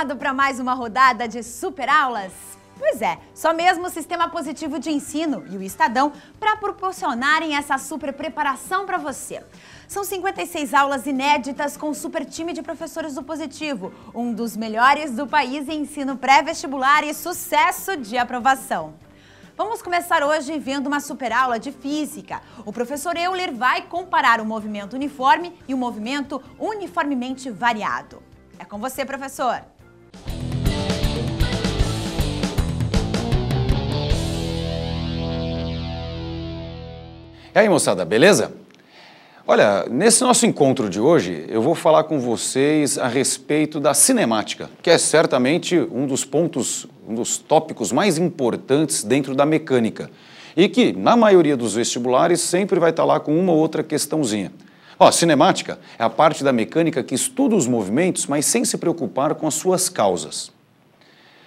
Preparado para mais uma rodada de super aulas? Pois é, só mesmo o Sistema Positivo de Ensino e o Estadão para proporcionarem essa super preparação para você. São 56 aulas inéditas com o super time de professores do Positivo, um dos melhores do país em ensino pré-vestibular e sucesso de aprovação. Vamos começar hoje vendo uma super aula de física. O professor Euler vai comparar o movimento uniforme e o movimento uniformemente variado. É com você, professor. E aí, moçada, beleza? Olha, nesse nosso encontro de hoje, eu vou falar com vocês a respeito da cinemática, que é certamente um dos tópicos mais importantes dentro da mecânica e que, na maioria dos vestibulares, sempre vai estar lá com uma ou outra questãozinha. Ó, cinemática é a parte da mecânica que estuda os movimentos, mas sem se preocupar com as suas causas.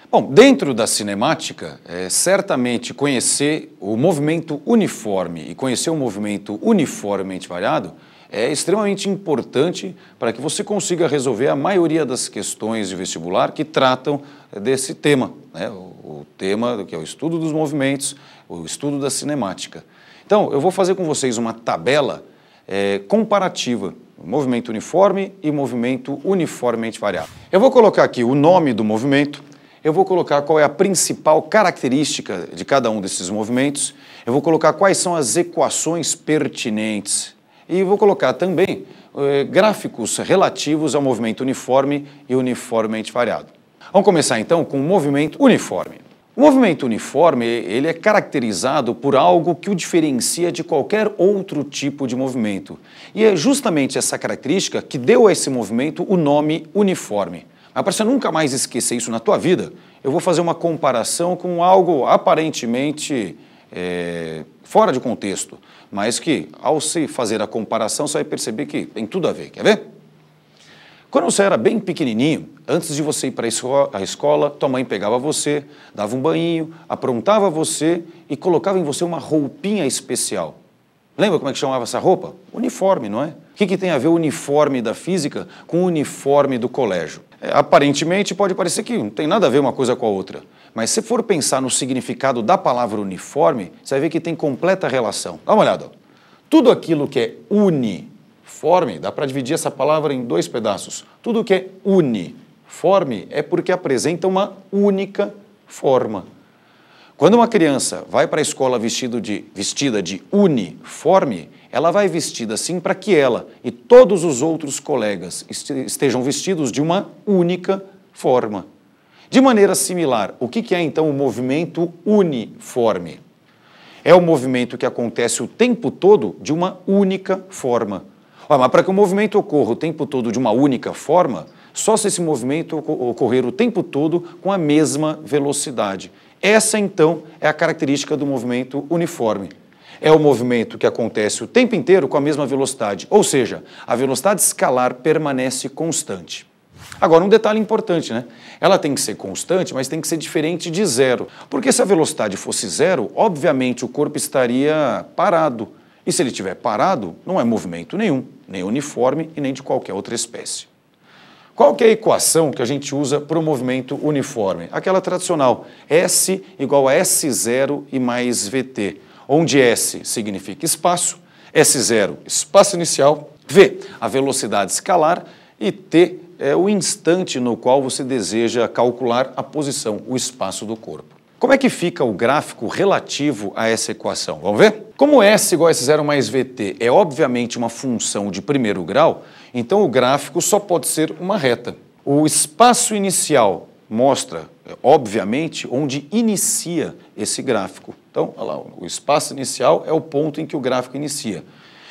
Bom, dentro da cinemática, certamente conhecer o movimento uniforme e conhecer o movimento uniformemente variado é extremamente importante para que você consiga resolver a maioria das questões de vestibular que tratam desse tema, né? O tema que é o estudo dos movimentos, o estudo da cinemática. Então, eu vou fazer com vocês uma tabela comparativa, movimento uniforme e movimento uniformemente variado. Eu vou colocar aqui o nome do movimento, eu vou colocar qual é a principal característica de cada um desses movimentos, eu vou colocar quais são as equações pertinentes e vou colocar também gráficos relativos ao movimento uniforme e uniformemente variado. Vamos começar então com o movimento uniforme. O movimento uniforme, ele é caracterizado por algo que o diferencia de qualquer outro tipo de movimento. E é justamente essa característica que deu a esse movimento o nome uniforme. Mas para você nunca mais esquecer isso na tua vida, eu vou fazer uma comparação com algo aparentemente fora de contexto, mas que, ao se fazer a comparação, você vai perceber que tem tudo a ver. Quer ver? Quando você era bem pequenininho, antes de você ir para a escola, tua mãe pegava você, dava um banho, aprontava você e colocava em você uma roupinha especial. Lembra como é que chamava essa roupa? Uniforme, não é? O que tem a ver o uniforme da física com o uniforme do colégio? Aparentemente pode parecer que não tem nada a ver uma coisa com a outra, mas se for pensar no significado da palavra uniforme, você vai ver que tem completa relação. Dá uma olhada. Tudo aquilo que é uniforme, dá para dividir essa palavra em dois pedaços. Tudo que é uniforme é porque apresenta uma única forma. Quando uma criança vai para a escola vestida de uniforme, ela vai vestida assim para que ela e todos os outros colegas estejam vestidos de uma única forma. De maneira similar, o que é então o movimento uniforme? É o movimento que acontece o tempo todo de uma única forma. Mas para que o movimento ocorra o tempo todo de uma única forma, só se esse movimento ocorrer o tempo todo com a mesma velocidade. Essa, então, é a característica do movimento uniforme. É o movimento que acontece o tempo inteiro com a mesma velocidade, ou seja, a velocidade escalar permanece constante. Agora, um detalhe importante, né? Ela tem que ser constante, mas tem que ser diferente de zero. Porque se a velocidade fosse zero, obviamente o corpo estaria parado. E se ele estiver parado, não é movimento nenhum, nem uniforme e nem de qualquer outra espécie. Qual que é a equação que a gente usa para o movimento uniforme? Aquela tradicional, S igual a S0 e mais VT, onde S significa espaço, S0, espaço inicial, V, a velocidade escalar e T é o instante no qual você deseja calcular a posição, o espaço do corpo. Como é que fica o gráfico relativo a essa equação? Vamos ver? Como S igual a S0 mais VT é obviamente uma função de primeiro grau, então o gráfico só pode ser uma reta. O espaço inicial mostra, obviamente, onde inicia esse gráfico. Então, olha lá, o espaço inicial é o ponto em que o gráfico inicia.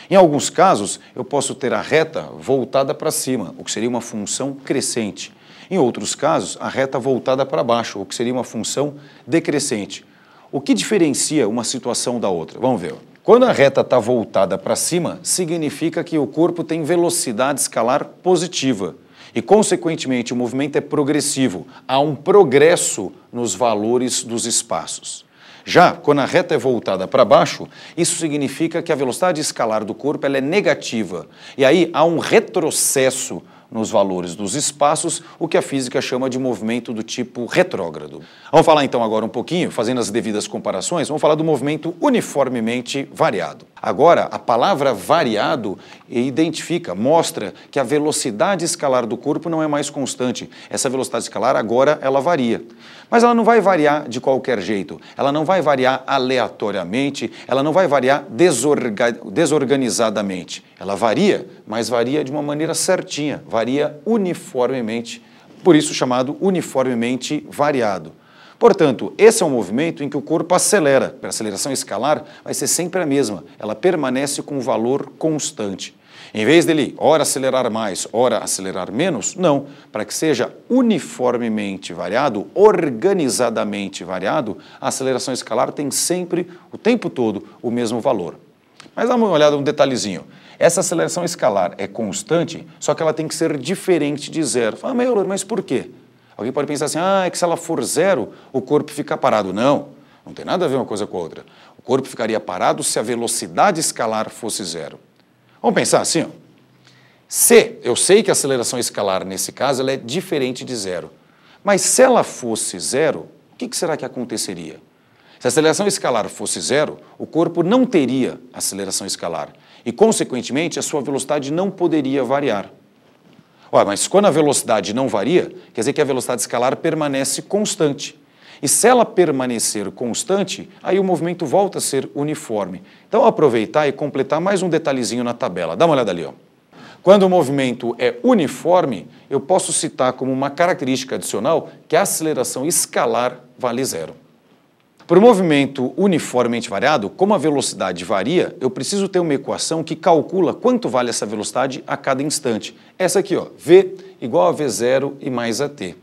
Em alguns casos, eu posso ter a reta voltada para cima, o que seria uma função crescente. Em outros casos, a reta voltada para baixo, o que seria uma função decrescente. O que diferencia uma situação da outra? Vamos ver. Quando a reta está voltada para cima, significa que o corpo tem velocidade escalar positiva e, consequentemente, o movimento é progressivo. Há um progresso nos valores dos espaços. Já quando a reta é voltada para baixo, isso significa que a velocidade escalar do corpo ela é negativa. E aí há um retrocesso nos valores dos espaços, o que a física chama de movimento do tipo retrógrado. Vamos falar então agora um pouquinho, fazendo as devidas comparações, vamos falar do movimento uniformemente variado. Agora, a palavra variado identifica, mostra que a velocidade escalar do corpo não é mais constante. Essa velocidade escalar agora ela varia. Mas ela não vai variar de qualquer jeito, ela não vai variar aleatoriamente, ela não vai variar desorganizadamente. Ela varia, mas varia de uma maneira certinha, varia uniformemente, por isso chamado uniformemente variado. Portanto, esse é um movimento em que o corpo acelera. A aceleração escalar vai ser sempre a mesma, ela permanece com um valor constante. Em vez dele, ora acelerar mais, ora acelerar menos, não. Para que seja uniformemente variado, organizadamente variado, a aceleração escalar tem sempre, o tempo todo, o mesmo valor. Mas dá uma olhada num detalhezinho. Essa aceleração escalar é constante, só que ela tem que ser diferente de zero. Fala, mas por quê? Alguém pode pensar assim, é que se ela for zero, o corpo fica parado. Não, não tem nada a ver uma coisa com a outra. O corpo ficaria parado se a velocidade escalar fosse zero. Vamos pensar assim, ó. Se eu sei que a aceleração escalar, nesse caso, ela é diferente de zero. Mas se ela fosse zero, o que será que aconteceria? Se a aceleração escalar fosse zero, o corpo não teria aceleração escalar. E, consequentemente, a sua velocidade não poderia variar. Olha, mas quando a velocidade não varia, quer dizer que a velocidade escalar permanece constante. E se ela permanecer constante, aí o movimento volta a ser uniforme. Então, aproveitar e completar mais um detalhezinho na tabela. Dá uma olhada ali, ó. Quando o movimento é uniforme, eu posso citar como uma característica adicional que a aceleração escalar vale zero. Para o movimento uniformemente variado, como a velocidade varia, eu preciso ter uma equação que calcula quanto vale essa velocidade a cada instante. Essa aqui, ó, V igual a V0 e mais AT.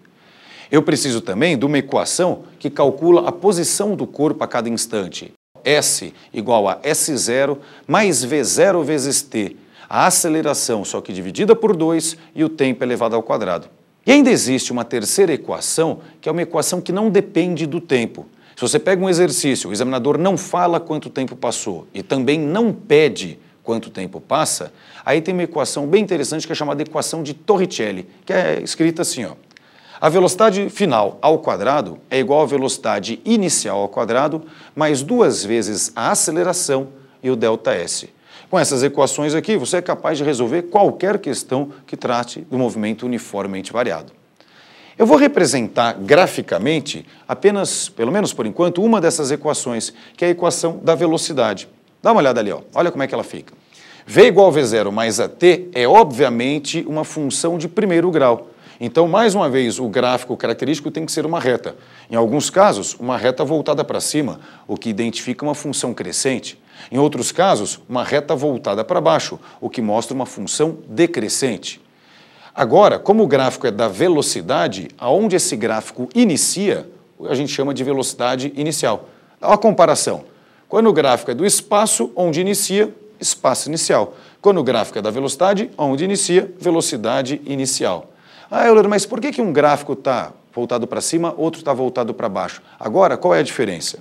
Eu preciso também de uma equação que calcula a posição do corpo a cada instante. S igual a S0 mais V0 vezes T. A aceleração, só que dividida por 2 e o tempo elevado ao quadrado. E ainda existe uma terceira equação, que é uma equação que não depende do tempo. Se você pega um exercício, o examinador não fala quanto tempo passou e também não pede quanto tempo passa, aí tem uma equação bem interessante que é chamada equação de Torricelli, que é escrita assim, ó. A velocidade final ao quadrado é igual à velocidade inicial ao quadrado mais 2 vezes a aceleração e o ΔS. Com essas equações aqui, você é capaz de resolver qualquer questão que trate do movimento uniformemente variado. Eu vou representar graficamente apenas, pelo menos por enquanto, uma dessas equações, que é a equação da velocidade. Dá uma olhada ali, ó. Olha como é que ela fica. V igual a V0 mais AT é, obviamente, uma função de primeiro grau. Então, mais uma vez, o gráfico característico tem que ser uma reta. Em alguns casos, uma reta voltada para cima, o que identifica uma função crescente. Em outros casos, uma reta voltada para baixo, o que mostra uma função decrescente. Agora, como o gráfico é da velocidade, aonde esse gráfico inicia, a gente chama de velocidade inicial. Dá uma comparação. Quando o gráfico é do espaço, onde inicia, espaço inicial. Quando o gráfico é da velocidade, onde inicia, velocidade inicial. Euler, mas por que um gráfico está voltado para cima, outro está voltado para baixo? Agora, qual é a diferença?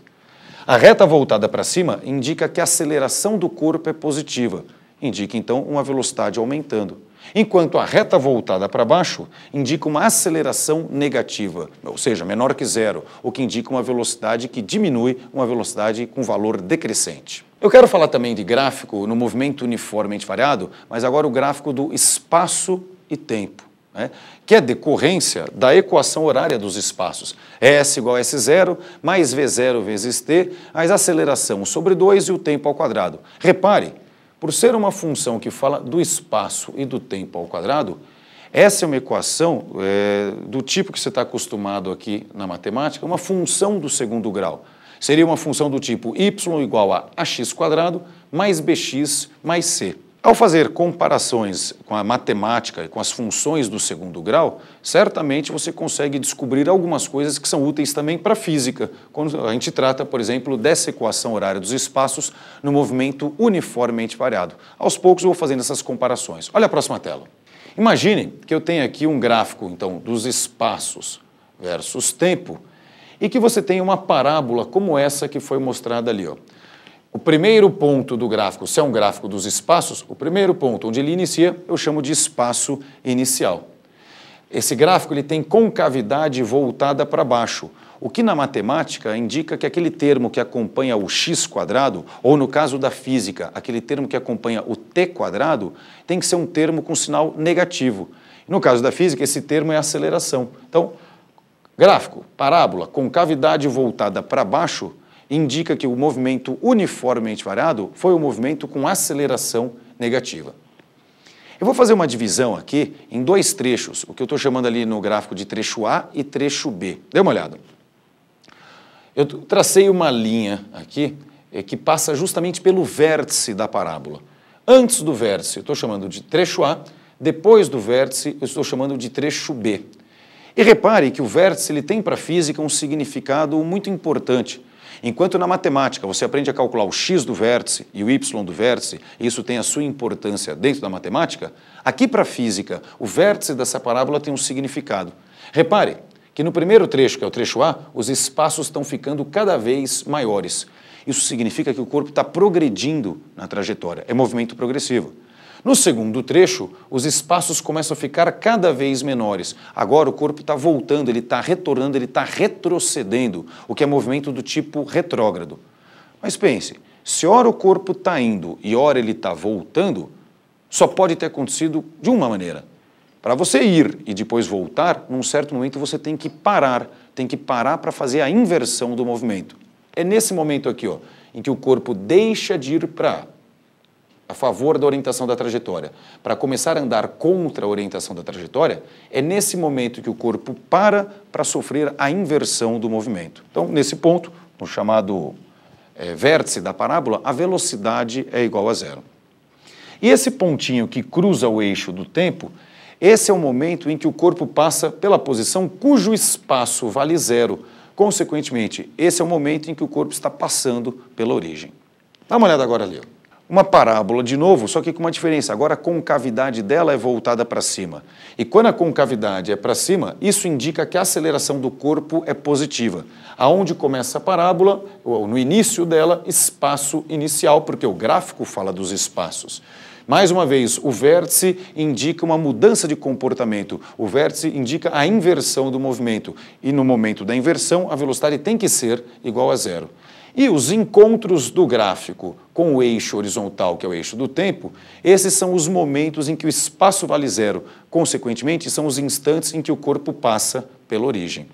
A reta voltada para cima indica que a aceleração do corpo é positiva, indica então uma velocidade aumentando. Enquanto a reta voltada para baixo indica uma aceleração negativa, ou seja, menor que zero, o que indica uma velocidade que diminui, uma velocidade com valor decrescente. Eu quero falar também de gráfico no movimento uniformemente variado, mas agora o gráfico do espaço e tempo, né? Que é decorrência da equação horária dos espaços. S igual a S0 mais V0 vezes T, mais aceleração sobre 2 e o tempo ao quadrado. Repare, por ser uma função que fala do espaço e do tempo ao quadrado, essa é uma equação do tipo que você está acostumado aqui na matemática, uma função do segundo grau. Seria uma função do tipo y igual a ax² mais bx mais c. Ao fazer comparações com a matemática e com as funções do segundo grau, certamente você consegue descobrir algumas coisas que são úteis também para a física, quando a gente trata, por exemplo, dessa equação horária dos espaços no movimento uniformemente variado. Aos poucos eu vou fazendo essas comparações. Olha a próxima tela. Imagine que eu tenho aqui um gráfico, então, dos espaços versus tempo, e que você tem uma parábola como essa que foi mostrada ali, ó. O primeiro ponto do gráfico, se é um gráfico dos espaços, o primeiro ponto onde ele inicia, eu chamo de espaço inicial. Esse gráfico ele tem concavidade voltada para baixo, o que na matemática indica que aquele termo que acompanha o x quadrado, ou no caso da física, aquele termo que acompanha o t quadrado, tem que ser um termo com sinal negativo. No caso da física, esse termo é aceleração. Então, gráfico, parábola, concavidade voltada para baixo, indica que o movimento uniformemente variado foi um movimento com aceleração negativa. Eu vou fazer uma divisão aqui em dois trechos, o que eu estou chamando ali no gráfico de trecho A e trecho B. Dê uma olhada. Eu tracei uma linha aqui que passa justamente pelo vértice da parábola. Antes do vértice, eu estou chamando de trecho A, depois do vértice, eu estou chamando de trecho B. E repare que o vértice ele tem para a física um significado muito importante. Enquanto na matemática você aprende a calcular o x do vértice e o y do vértice, e isso tem a sua importância dentro da matemática, aqui para a física, o vértice dessa parábola tem um significado. Repare que no primeiro trecho, que é o trecho A, os espaços estão ficando cada vez maiores. Isso significa que o corpo está progredindo na trajetória, é movimento progressivo. No segundo trecho, os espaços começam a ficar cada vez menores. Agora o corpo está voltando, ele está retornando, ele está retrocedendo, o que é movimento do tipo retrógrado. Mas pense, se ora o corpo está indo e ora ele está voltando, só pode ter acontecido de uma maneira. Para você ir e depois voltar, num certo momento você tem que parar para fazer a inversão do movimento. É nesse momento aqui, ó, em que o corpo deixa de ir a favor da orientação da trajetória, para começar a andar contra a orientação da trajetória, é nesse momento que o corpo para sofrer a inversão do movimento. Então, nesse ponto, no chamado vértice da parábola, a velocidade é igual a zero. E esse pontinho que cruza o eixo do tempo, esse é o momento em que o corpo passa pela posição cujo espaço vale zero. Consequentemente, esse é o momento em que o corpo está passando pela origem. Dá uma olhada agora ali. Uma parábola de novo, só que com uma diferença. Agora a concavidade dela é voltada para cima. E quando a concavidade é para cima, isso indica que a aceleração do corpo é positiva. Aonde começa a parábola, ou no início dela, espaço inicial, porque o gráfico fala dos espaços. Mais uma vez, o vértice indica uma mudança de comportamento. O vértice indica a inversão do movimento. E no momento da inversão, a velocidade tem que ser igual a zero. E os encontros do gráfico com o eixo horizontal, que é o eixo do tempo, esses são os momentos em que o espaço vale zero. Consequentemente, são os instantes em que o corpo passa pela origem.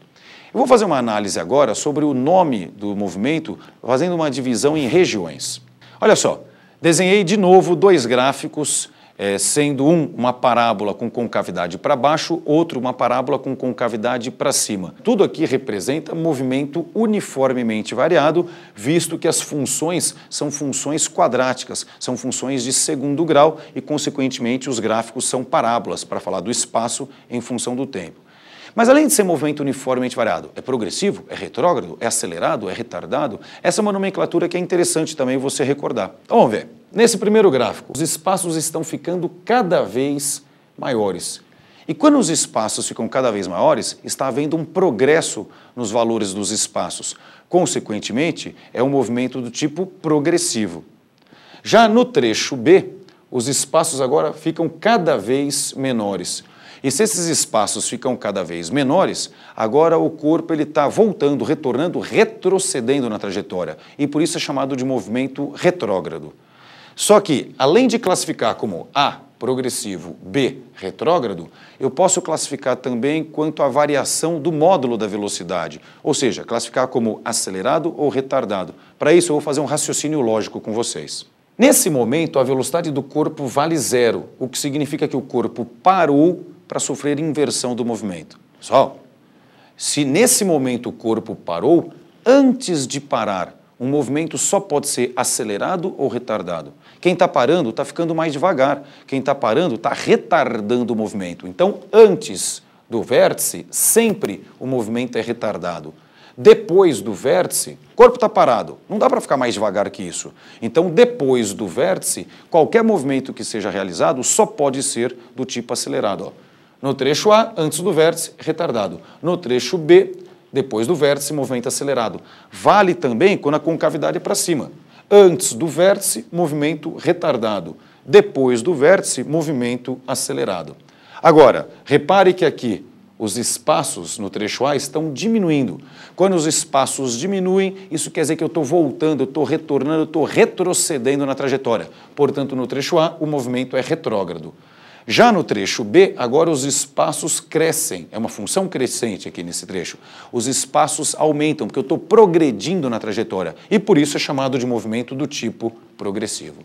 Eu vou fazer uma análise agora sobre o nome do movimento, fazendo uma divisão em regiões. Olha só, desenhei de novo dois gráficos, sendo uma parábola com concavidade para baixo, outro uma parábola com concavidade para cima. Tudo aqui representa movimento uniformemente variado, visto que as funções são funções quadráticas, são funções de segundo grau e, consequentemente, os gráficos são parábolas para falar do espaço em função do tempo. Mas além de ser movimento uniformemente variado, é progressivo, é retrógrado, é acelerado, é retardado? Essa é uma nomenclatura que é interessante também você recordar. Então vamos ver. Nesse primeiro gráfico, os espaços estão ficando cada vez maiores. E quando os espaços ficam cada vez maiores, está havendo um progresso nos valores dos espaços. Consequentemente, é um movimento do tipo progressivo. Já no trecho B, os espaços agora ficam cada vez menores. E se esses espaços ficam cada vez menores, agora o corpo está voltando, retornando, retrocedendo na trajetória. E por isso é chamado de movimento retrógrado. Só que, além de classificar como A, progressivo, B, retrógrado, eu posso classificar também quanto à variação do módulo da velocidade, ou seja, classificar como acelerado ou retardado. Para isso, eu vou fazer um raciocínio lógico com vocês. Nesse momento, a velocidade do corpo vale zero, o que significa que o corpo parou para sofrer inversão do movimento. Pessoal, se nesse momento o corpo parou, antes de parar, um movimento só pode ser acelerado ou retardado. Quem está parando está ficando mais devagar. Quem está parando está retardando o movimento. Então, antes do vértice, sempre o movimento é retardado. Depois do vértice, o corpo está parado. Não dá para ficar mais devagar que isso. Então, depois do vértice, qualquer movimento que seja realizado só pode ser do tipo acelerado. Ó. No trecho A, antes do vértice, retardado. No trecho B, depois do vértice, movimento acelerado. Vale também quando a concavidade é para cima. Antes do vértice, movimento retardado. Depois do vértice, movimento acelerado. Agora, repare que aqui os espaços no trecho A estão diminuindo. Quando os espaços diminuem, isso quer dizer que eu estou voltando, eu estou retornando, eu estou retrocedendo na trajetória. Portanto, no trecho A, o movimento é retrógrado. Já no trecho B, agora os espaços crescem. É uma função crescente aqui nesse trecho. Os espaços aumentam, porque eu estou progredindo na trajetória. E por isso é chamado de movimento do tipo progressivo.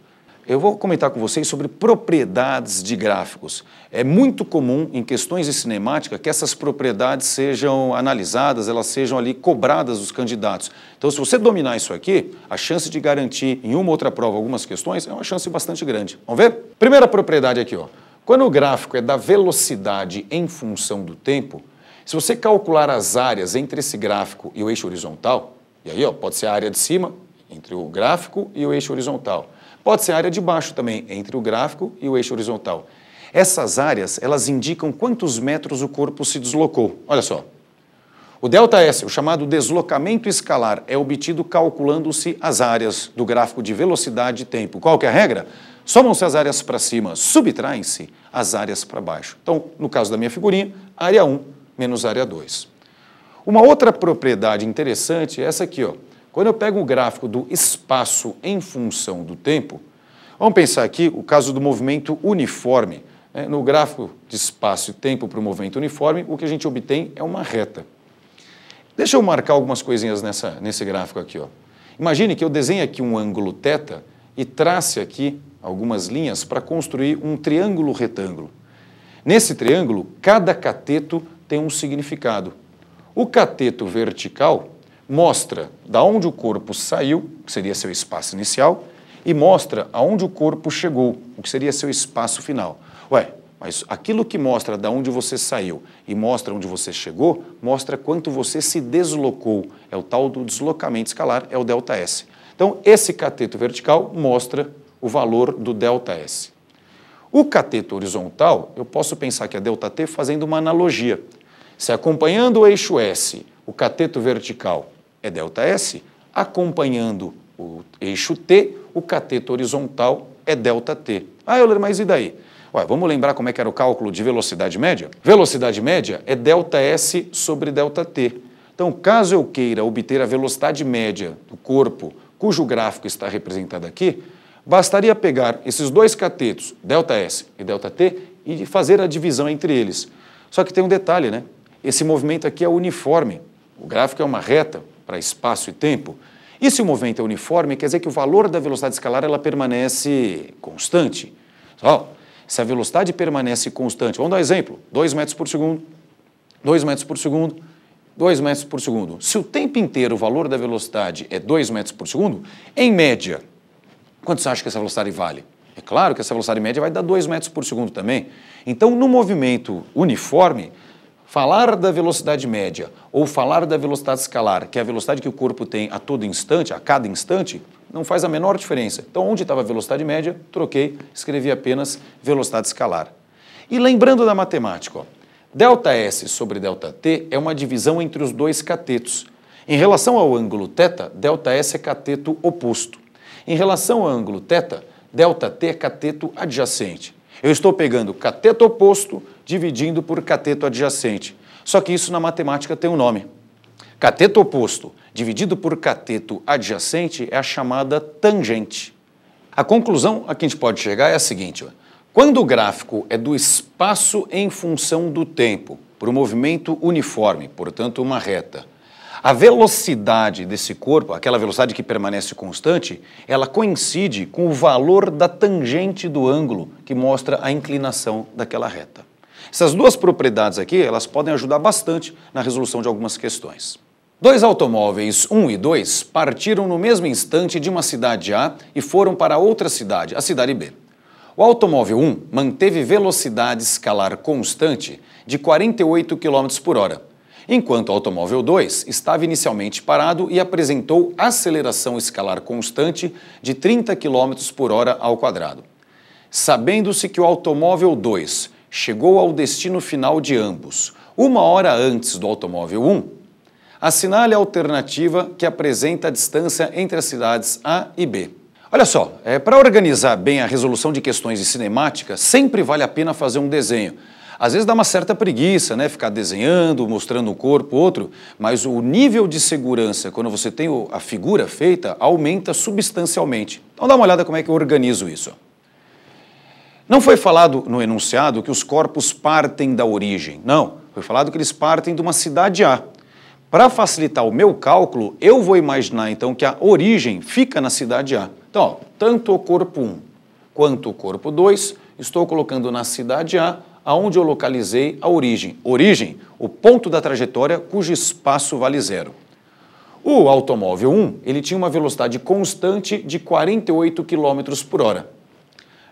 Eu vou comentar com vocês sobre propriedades de gráficos. É muito comum em questões de cinemática que essas propriedades sejam analisadas, elas sejam ali cobradas dos candidatos. Então, se você dominar isso aqui, a chance de garantir em uma ou outra prova algumas questões é uma chance bastante grande. Vamos ver? Primeira propriedade aqui, ó. Quando o gráfico é da velocidade em função do tempo, se você calcular as áreas entre esse gráfico e o eixo horizontal, e aí ó, pode ser a área de cima, entre o gráfico e o eixo horizontal. Pode ser a área de baixo também, entre o gráfico e o eixo horizontal. Essas áreas, elas indicam quantos metros o corpo se deslocou. Olha só. O ΔS, o chamado deslocamento escalar, é obtido calculando-se as áreas do gráfico de velocidade e tempo. Qual que é a regra? Somam-se as áreas para cima, subtraem-se as áreas para baixo. Então, no caso da minha figurinha, área 1 menos área 2. Uma outra propriedade interessante é essa aqui, ó. Quando eu pego o gráfico do espaço em função do tempo, vamos pensar aqui o caso do movimento uniforme. No gráfico de espaço e tempo para o movimento uniforme, o que a gente obtém é uma reta. Deixa eu marcar algumas coisinhas nesse gráfico aqui, ó. Imagine que eu desenhe aqui um ângulo θ e trace aqui algumas linhas para construir um triângulo retângulo. Nesse triângulo, cada cateto tem um significado. O cateto vertical mostra da onde o corpo saiu, que seria seu espaço inicial, e mostra aonde o corpo chegou, o que seria seu espaço final. Ué, mas aquilo que mostra da onde você saiu e mostra onde você chegou, mostra quanto você se deslocou. É o tal do deslocamento escalar, é o ΔS. Então, esse cateto vertical mostra o valor do ΔS. O cateto horizontal, eu posso pensar que é ΔT fazendo uma analogia. Se acompanhando o eixo S, o cateto vertical é ΔS, acompanhando o eixo T, o cateto horizontal é ΔT. Ah, Euler, mas e daí? Ué, vamos lembrar como é que era o cálculo de velocidade média? Velocidade média é ΔS sobre ΔT. Então, caso eu queira obter a velocidade média do corpo, cujo gráfico está representado aqui, bastaria pegar esses dois catetos, ΔS e ΔT, e fazer a divisão entre eles. Só que tem um detalhe, né? Esse movimento aqui é uniforme. O gráfico é uma reta para espaço e tempo. E se o movimento é uniforme, quer dizer que o valor da velocidade escalar ela permanece constante. Só, se a velocidade permanece constante, vamos dar um exemplo, 2 metros por segundo, 2 metros por segundo, 2 metros por segundo. Se o tempo inteiro o valor da velocidade é 2 metros por segundo, em média, quanto você acha que essa velocidade vale? É claro que essa velocidade média vai dar 2 metros por segundo também. Então, no movimento uniforme, falar da velocidade média ou falar da velocidade escalar, que é a velocidade que o corpo tem a todo instante, a cada instante, não faz a menor diferença. Então, onde estava a velocidade média, troquei, escrevi apenas velocidade escalar. E lembrando da matemática, ó, ΔS sobre ΔT é uma divisão entre os dois catetos. Em relação ao ângulo θ, ΔS é cateto oposto. Em relação ao ângulo θ, ΔT é cateto adjacente. Eu estou pegando cateto oposto, dividindo por cateto adjacente. Só que isso na matemática tem um nome. Cateto oposto dividido por cateto adjacente é a chamada tangente. A conclusão a que a gente pode chegar é a seguinte, ó. Quando o gráfico é do espaço em função do tempo, para o movimento uniforme, portanto uma reta, a velocidade desse corpo, aquela velocidade que permanece constante, ela coincide com o valor da tangente do ângulo que mostra a inclinação daquela reta. Essas duas propriedades aqui, elas podem ajudar bastante na resolução de algumas questões. Dois automóveis, 1 e 2, partiram no mesmo instante de uma cidade A e foram para outra cidade, a cidade B. O automóvel 1 manteve velocidade escalar constante de 48 km por hora, enquanto o automóvel 2 estava inicialmente parado e apresentou aceleração escalar constante de 30 km por hora ao quadrado. Sabendo-se que o automóvel 2 chegou ao destino final de ambos 1 hora antes do automóvel 1, Assinale a alternativa que apresenta a distância entre as cidades A e B. Olha só, para organizar bem a resolução de questões de cinemática, sempre vale a pena fazer um desenho. Às vezes dá uma certa preguiça, né? Ficar desenhando, mostrando um corpo, outro, mas o nível de segurança, quando você tem a figura feita, aumenta substancialmente. Então dá uma olhada como é que eu organizo isso. Não foi falado no enunciado que os corpos partem da origem. Não, foi falado que eles partem de uma cidade A. Para facilitar o meu cálculo, eu vou imaginar então que a origem fica na cidade A. Então, ó, tanto o corpo 1 quanto o corpo 2, estou colocando na cidade A, aonde eu localizei a origem. Origem, o ponto da trajetória cujo espaço vale 0. O automóvel 1, ele tinha uma velocidade constante de 48 km por hora.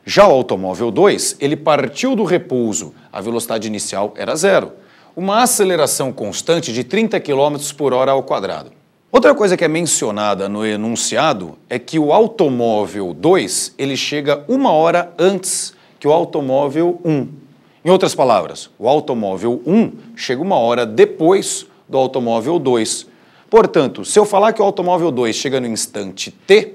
Já o automóvel 2, ele partiu do repouso, a velocidade inicial era 0. Uma aceleração constante de 30 km por hora ao quadrado. Outra coisa que é mencionada no enunciado é que o automóvel 2, ele chega 1 hora antes que o automóvel 1. Em outras palavras, o automóvel 1 chega 1 hora depois do automóvel 2. Portanto, se eu falar que o automóvel 2 chega no instante t,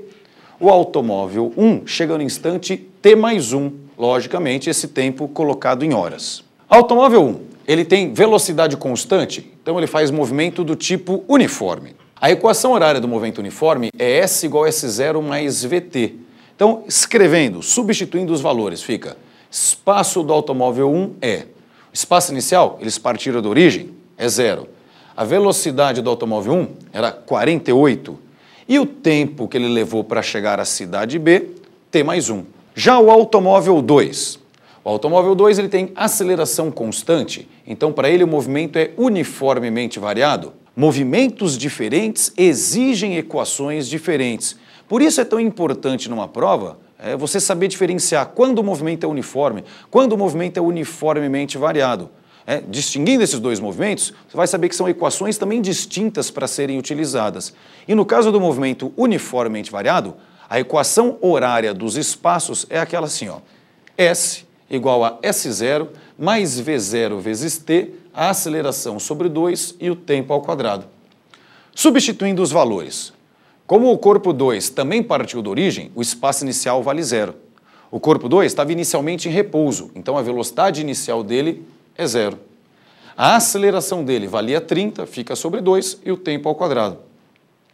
o automóvel 1 chega no instante t mais 1, logicamente esse tempo colocado em horas. Automóvel 1, ele tem velocidade constante, então ele faz movimento do tipo uniforme. A equação horária do movimento uniforme é S igual a S0 mais VT. Então, escrevendo, substituindo os valores, fica espaço do automóvel 1 é, o espaço inicial, eles partiram da origem, é 0. A velocidade do automóvel 1 era 48 e o tempo que ele levou para chegar à cidade B, T mais 1. Já o automóvel 2, ele tem aceleração constante, então para ele o movimento é uniformemente variado. Movimentos diferentes exigem equações diferentes. Por isso é tão importante numa prova você saber diferenciar quando o movimento é uniforme, quando o movimento é uniformemente variado. Distinguindo esses dois movimentos, você vai saber que são equações também distintas para serem utilizadas. E no caso do movimento uniformemente variado, a equação horária dos espaços é aquela assim, ó, S igual a S0 mais V0 vezes T, a aceleração sobre 2 e o tempo ao quadrado. Substituindo os valores. Como o corpo 2 também partiu da origem, o espaço inicial vale 0. O corpo 2 estava inicialmente em repouso, então a velocidade inicial dele é 0. A aceleração dele valia 30, fica sobre 2 e o tempo ao quadrado.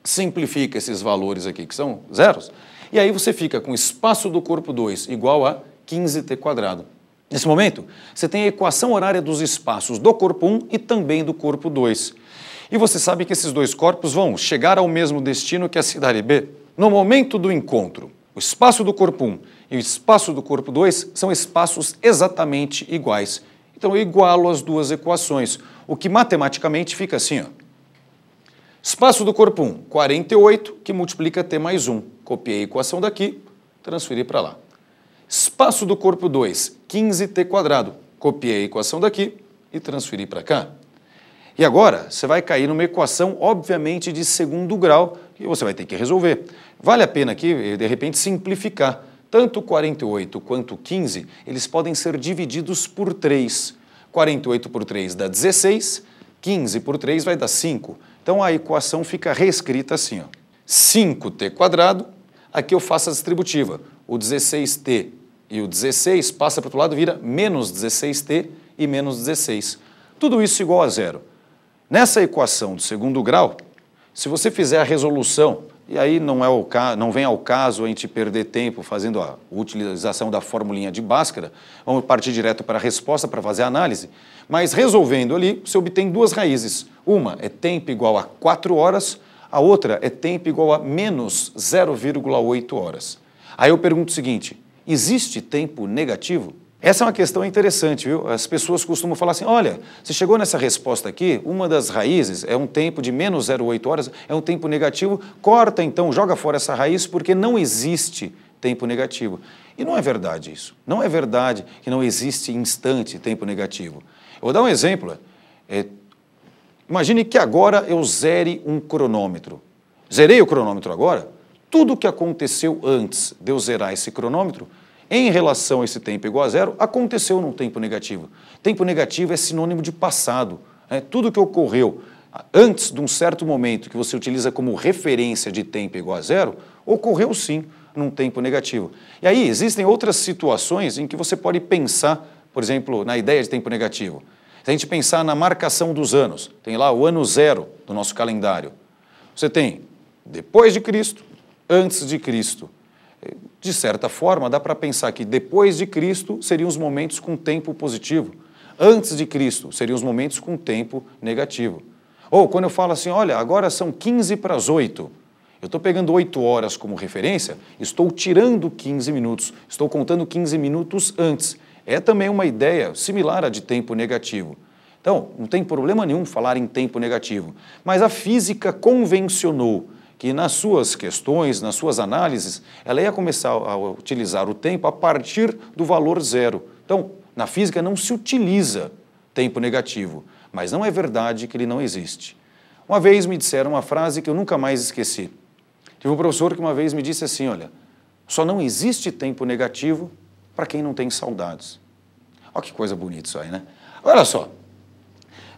Simplifica esses valores aqui, que são zeros, e aí você fica com o espaço do corpo 2 igual a 15t². Nesse momento, você tem a equação horária dos espaços do corpo 1 e também do corpo 2. E você sabe que esses dois corpos vão chegar ao mesmo destino que a cidade B. No momento do encontro, o espaço do corpo 1 e o espaço do corpo 2 são espaços exatamente iguais. Então eu igualo as duas equações, o que matematicamente fica assim, ó. Espaço do corpo 1, 48, que multiplica t mais 1. Copiei a equação daqui, transferi para lá. Espaço do corpo 2, 15t². Copiei a equação daqui e transferi para cá. E agora, você vai cair numa equação, obviamente, de segundo grau, que você vai ter que resolver. Vale a pena aqui, de repente, simplificar. Tanto 48 quanto 15, eles podem ser divididos por 3. 48 por 3 dá 16, 15 por 3 vai dar 5. Então a equação fica reescrita assim, ó. 5t², aqui eu faço a distributiva. O 16t e o 16 passa para o outro lado, vira menos 16t e menos 16. Tudo isso igual a 0. Nessa equação do segundo grau, se você fizer a resolução, e aí não vem ao caso a gente perder tempo fazendo a utilização da formulinha de Bhaskara, vamos partir direto para a resposta para fazer a análise, mas resolvendo ali, você obtém duas raízes. Uma é tempo igual a 4 horas, a outra é tempo igual a menos 0,8 horas. Aí eu pergunto o seguinte, existe tempo negativo? Essa é uma questão interessante, viu? As pessoas costumam falar assim, olha, você chegou nessa resposta aqui, uma das raízes é um tempo de menos 0,8 horas, é um tempo negativo, corta então, joga fora essa raiz, porque não existe tempo negativo. E não é verdade isso. Não é verdade que não existe instante tempo negativo. Eu vou dar um exemplo. Imagine que agora eu zere um cronômetro. Zerei o cronômetro agora, tudo o que aconteceu antes de eu zerar esse cronômetro, em relação a esse tempo igual a 0, aconteceu num tempo negativo. Tempo negativo é sinônimo de passado. Tudo que ocorreu antes de um certo momento que você utiliza como referência de tempo igual a zero, ocorreu sim num tempo negativo. E aí existem outras situações em que você pode pensar, por exemplo, na ideia de tempo negativo. Se a gente pensar na marcação dos anos, tem lá o ano zero do nosso calendário. Você tem depois de Cristo, antes de Cristo. De certa forma, dá para pensar que depois de Cristo seriam os momentos com tempo positivo. Antes de Cristo seriam os momentos com tempo negativo. Ou quando eu falo assim, olha, agora são 15 para as 8. Eu estou pegando 8 horas como referência, estou tirando 15 minutos, estou contando 15 minutos antes. É também uma ideia similar à de tempo negativo. Então, não tem problema nenhum falar em tempo negativo, mas a física convencionou que nas suas questões, nas suas análises, ela ia começar a utilizar o tempo a partir do valor zero. Então, na física não se utiliza tempo negativo, mas não é verdade que ele não existe. Uma vez me disseram uma frase que eu nunca mais esqueci. Tive um professor que uma vez me disse assim, olha, só não existe tempo negativo para quem não tem saudades. Olha que coisa bonita isso aí, né? Olha só,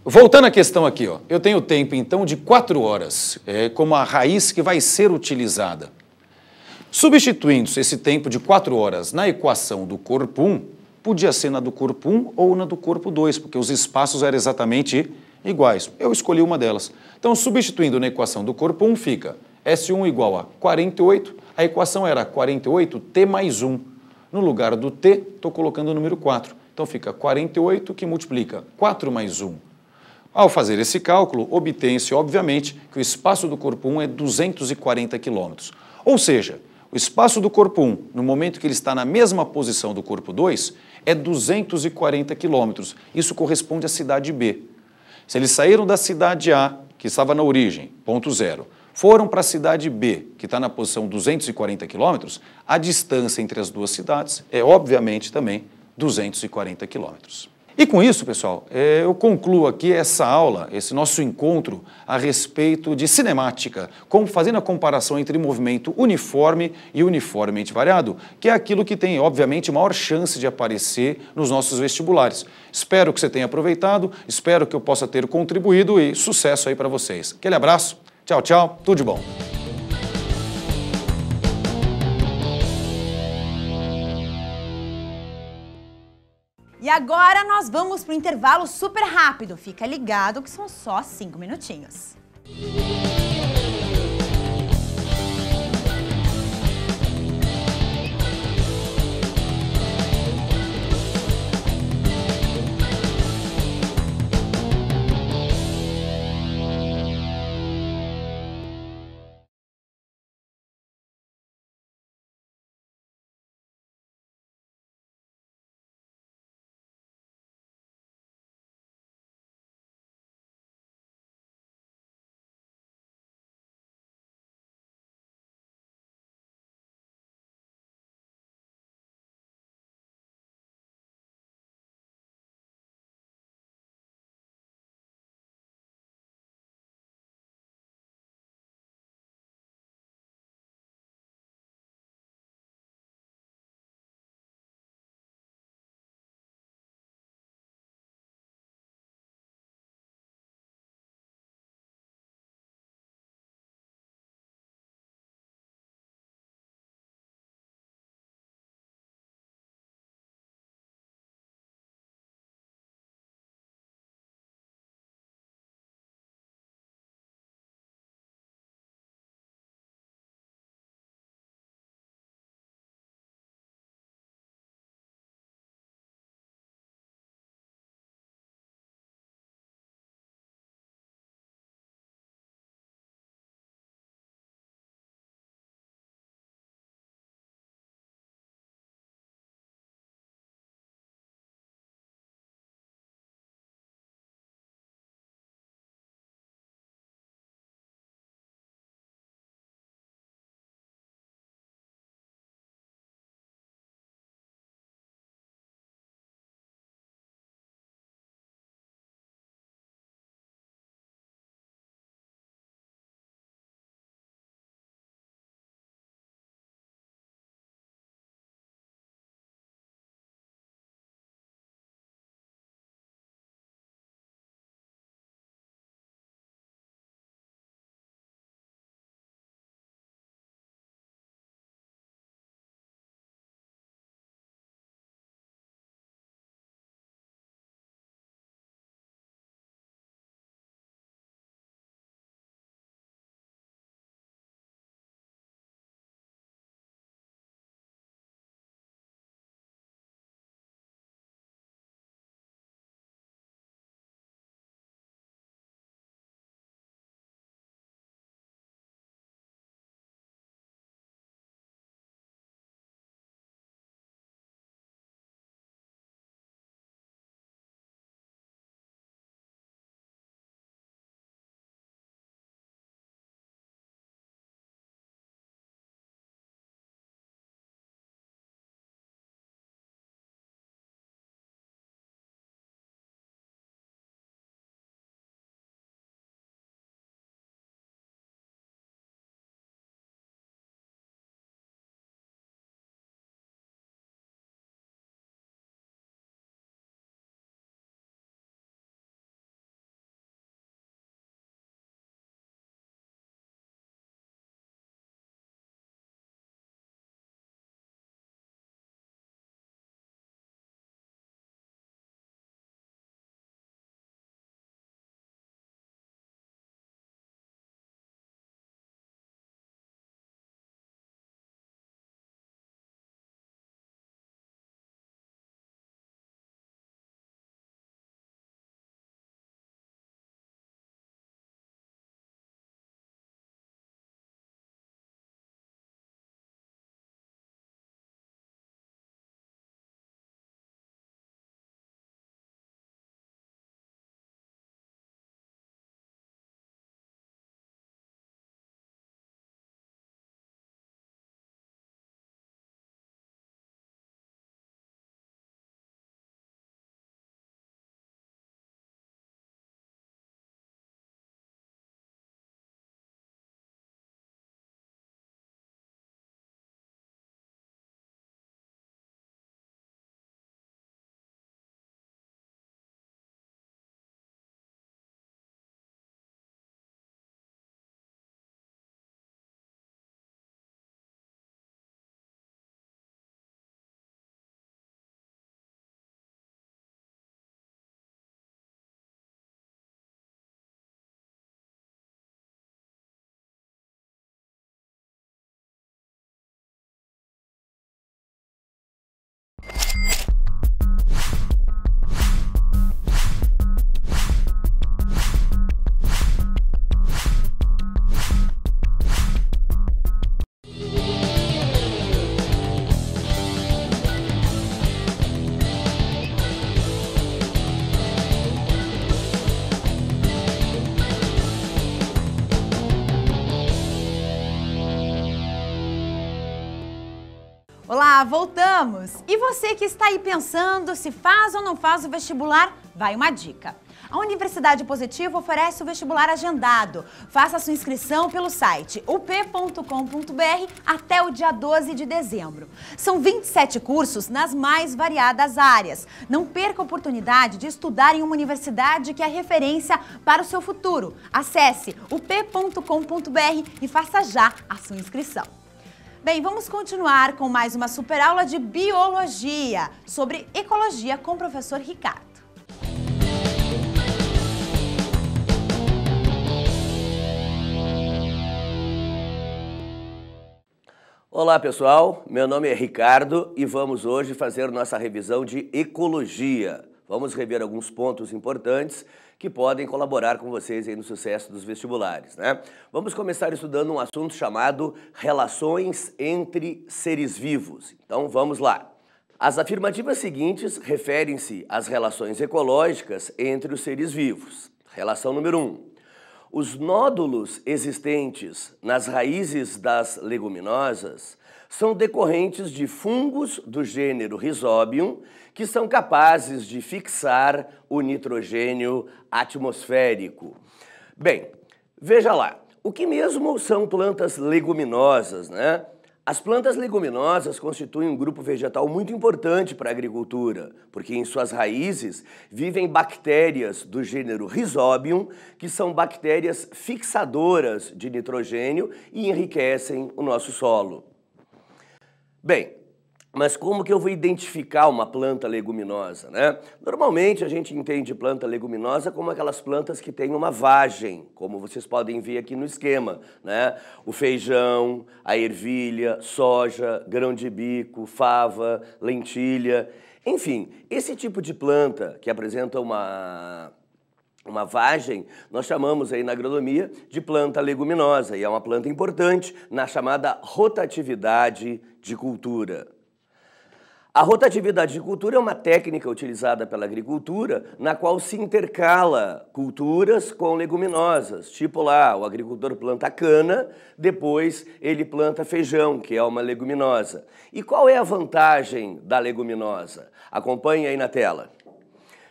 voltando à questão aqui, ó, eu tenho tempo então de 4 horas, como a raiz que vai ser utilizada. Substituindo-se esse tempo de 4 horas na equação do corpo 1, podia ser na do corpo 1 ou na do corpo 2, porque os espaços eram exatamente iguais. Eu escolhi uma delas. Então, substituindo na equação do corpo 1, fica S1 igual a 48, a equação era 48t mais 1. No lugar do t, estou colocando o número 4. Então, fica 48 que multiplica 4 mais 1. Ao fazer esse cálculo, obtém-se, obviamente, que o espaço do corpo 1 é 240 km. Ou seja, o espaço do corpo 1, no momento que ele está na mesma posição do corpo 2, é 240 km. Isso corresponde à cidade B. Se eles saíram da cidade A, que estava na origem, ponto zero, foram para a cidade B, que está na posição 240 km, a distância entre as duas cidades é, obviamente, também 240 km. E com isso, pessoal, eu concluo aqui essa aula, esse nosso encontro a respeito de cinemática, fazendo a comparação entre movimento uniforme e uniformemente variado, que é aquilo que tem, obviamente, maior chance de aparecer nos nossos vestibulares. Espero que você tenha aproveitado, espero que eu possa ter contribuído e sucesso aí para vocês. Aquele abraço, tchau, tchau, tudo de bom. E agora nós vamos para o intervalo super rápido. Fica ligado que são só 5 minutinhos. Olá, voltamos! E você que está aí pensando se faz ou não faz o vestibular, vai uma dica. A Universidade Positivo oferece o vestibular agendado. Faça sua inscrição pelo site up.com.br até o dia 12 de dezembro. São 27 cursos nas mais variadas áreas. Não perca a oportunidade de estudar em uma universidade que é referência para o seu futuro. Acesse up.com.br e faça já a sua inscrição. Bem, vamos continuar com mais uma super aula de biologia sobre ecologia com o professor Ricardo. Olá pessoal, meu nome é Ricardo e vamos hoje fazer nossa revisão de ecologia. Vamos rever alguns pontos importantes que podem colaborar com vocês aí no sucesso dos vestibulares, né? Vamos começar estudando um assunto chamado relações entre seres vivos. Então vamos lá. As afirmativas seguintes referem-se às relações ecológicas entre os seres vivos. Relação número 1. Os nódulos existentes nas raízes das leguminosas são decorrentes de fungos do gênero Rhizobium, que são capazes de fixar o nitrogênio atmosférico. Bem, veja lá, o que mesmo são plantas leguminosas, né? As plantas leguminosas constituem um grupo vegetal muito importante para a agricultura, porque em suas raízes vivem bactérias do gênero Rhizobium, que são bactérias fixadoras de nitrogênio e enriquecem o nosso solo. Bem, mas como que eu vou identificar uma planta leguminosa, né? Normalmente a gente entende planta leguminosa como aquelas plantas que têm uma vagem, como vocês podem ver aqui no esquema, né? O feijão, a ervilha, soja, grão de bico, fava, lentilha, enfim, esse tipo de planta que apresenta uma vagem, nós chamamos aí na agronomia de planta leguminosa e é uma planta importante na chamada rotatividade de cultura. A rotatividade de cultura é uma técnica utilizada pela agricultura na qual se intercala culturas com leguminosas. Tipo lá, o agricultor planta cana, depois ele planta feijão, que é uma leguminosa. E qual é a vantagem da leguminosa? Acompanhe aí na tela.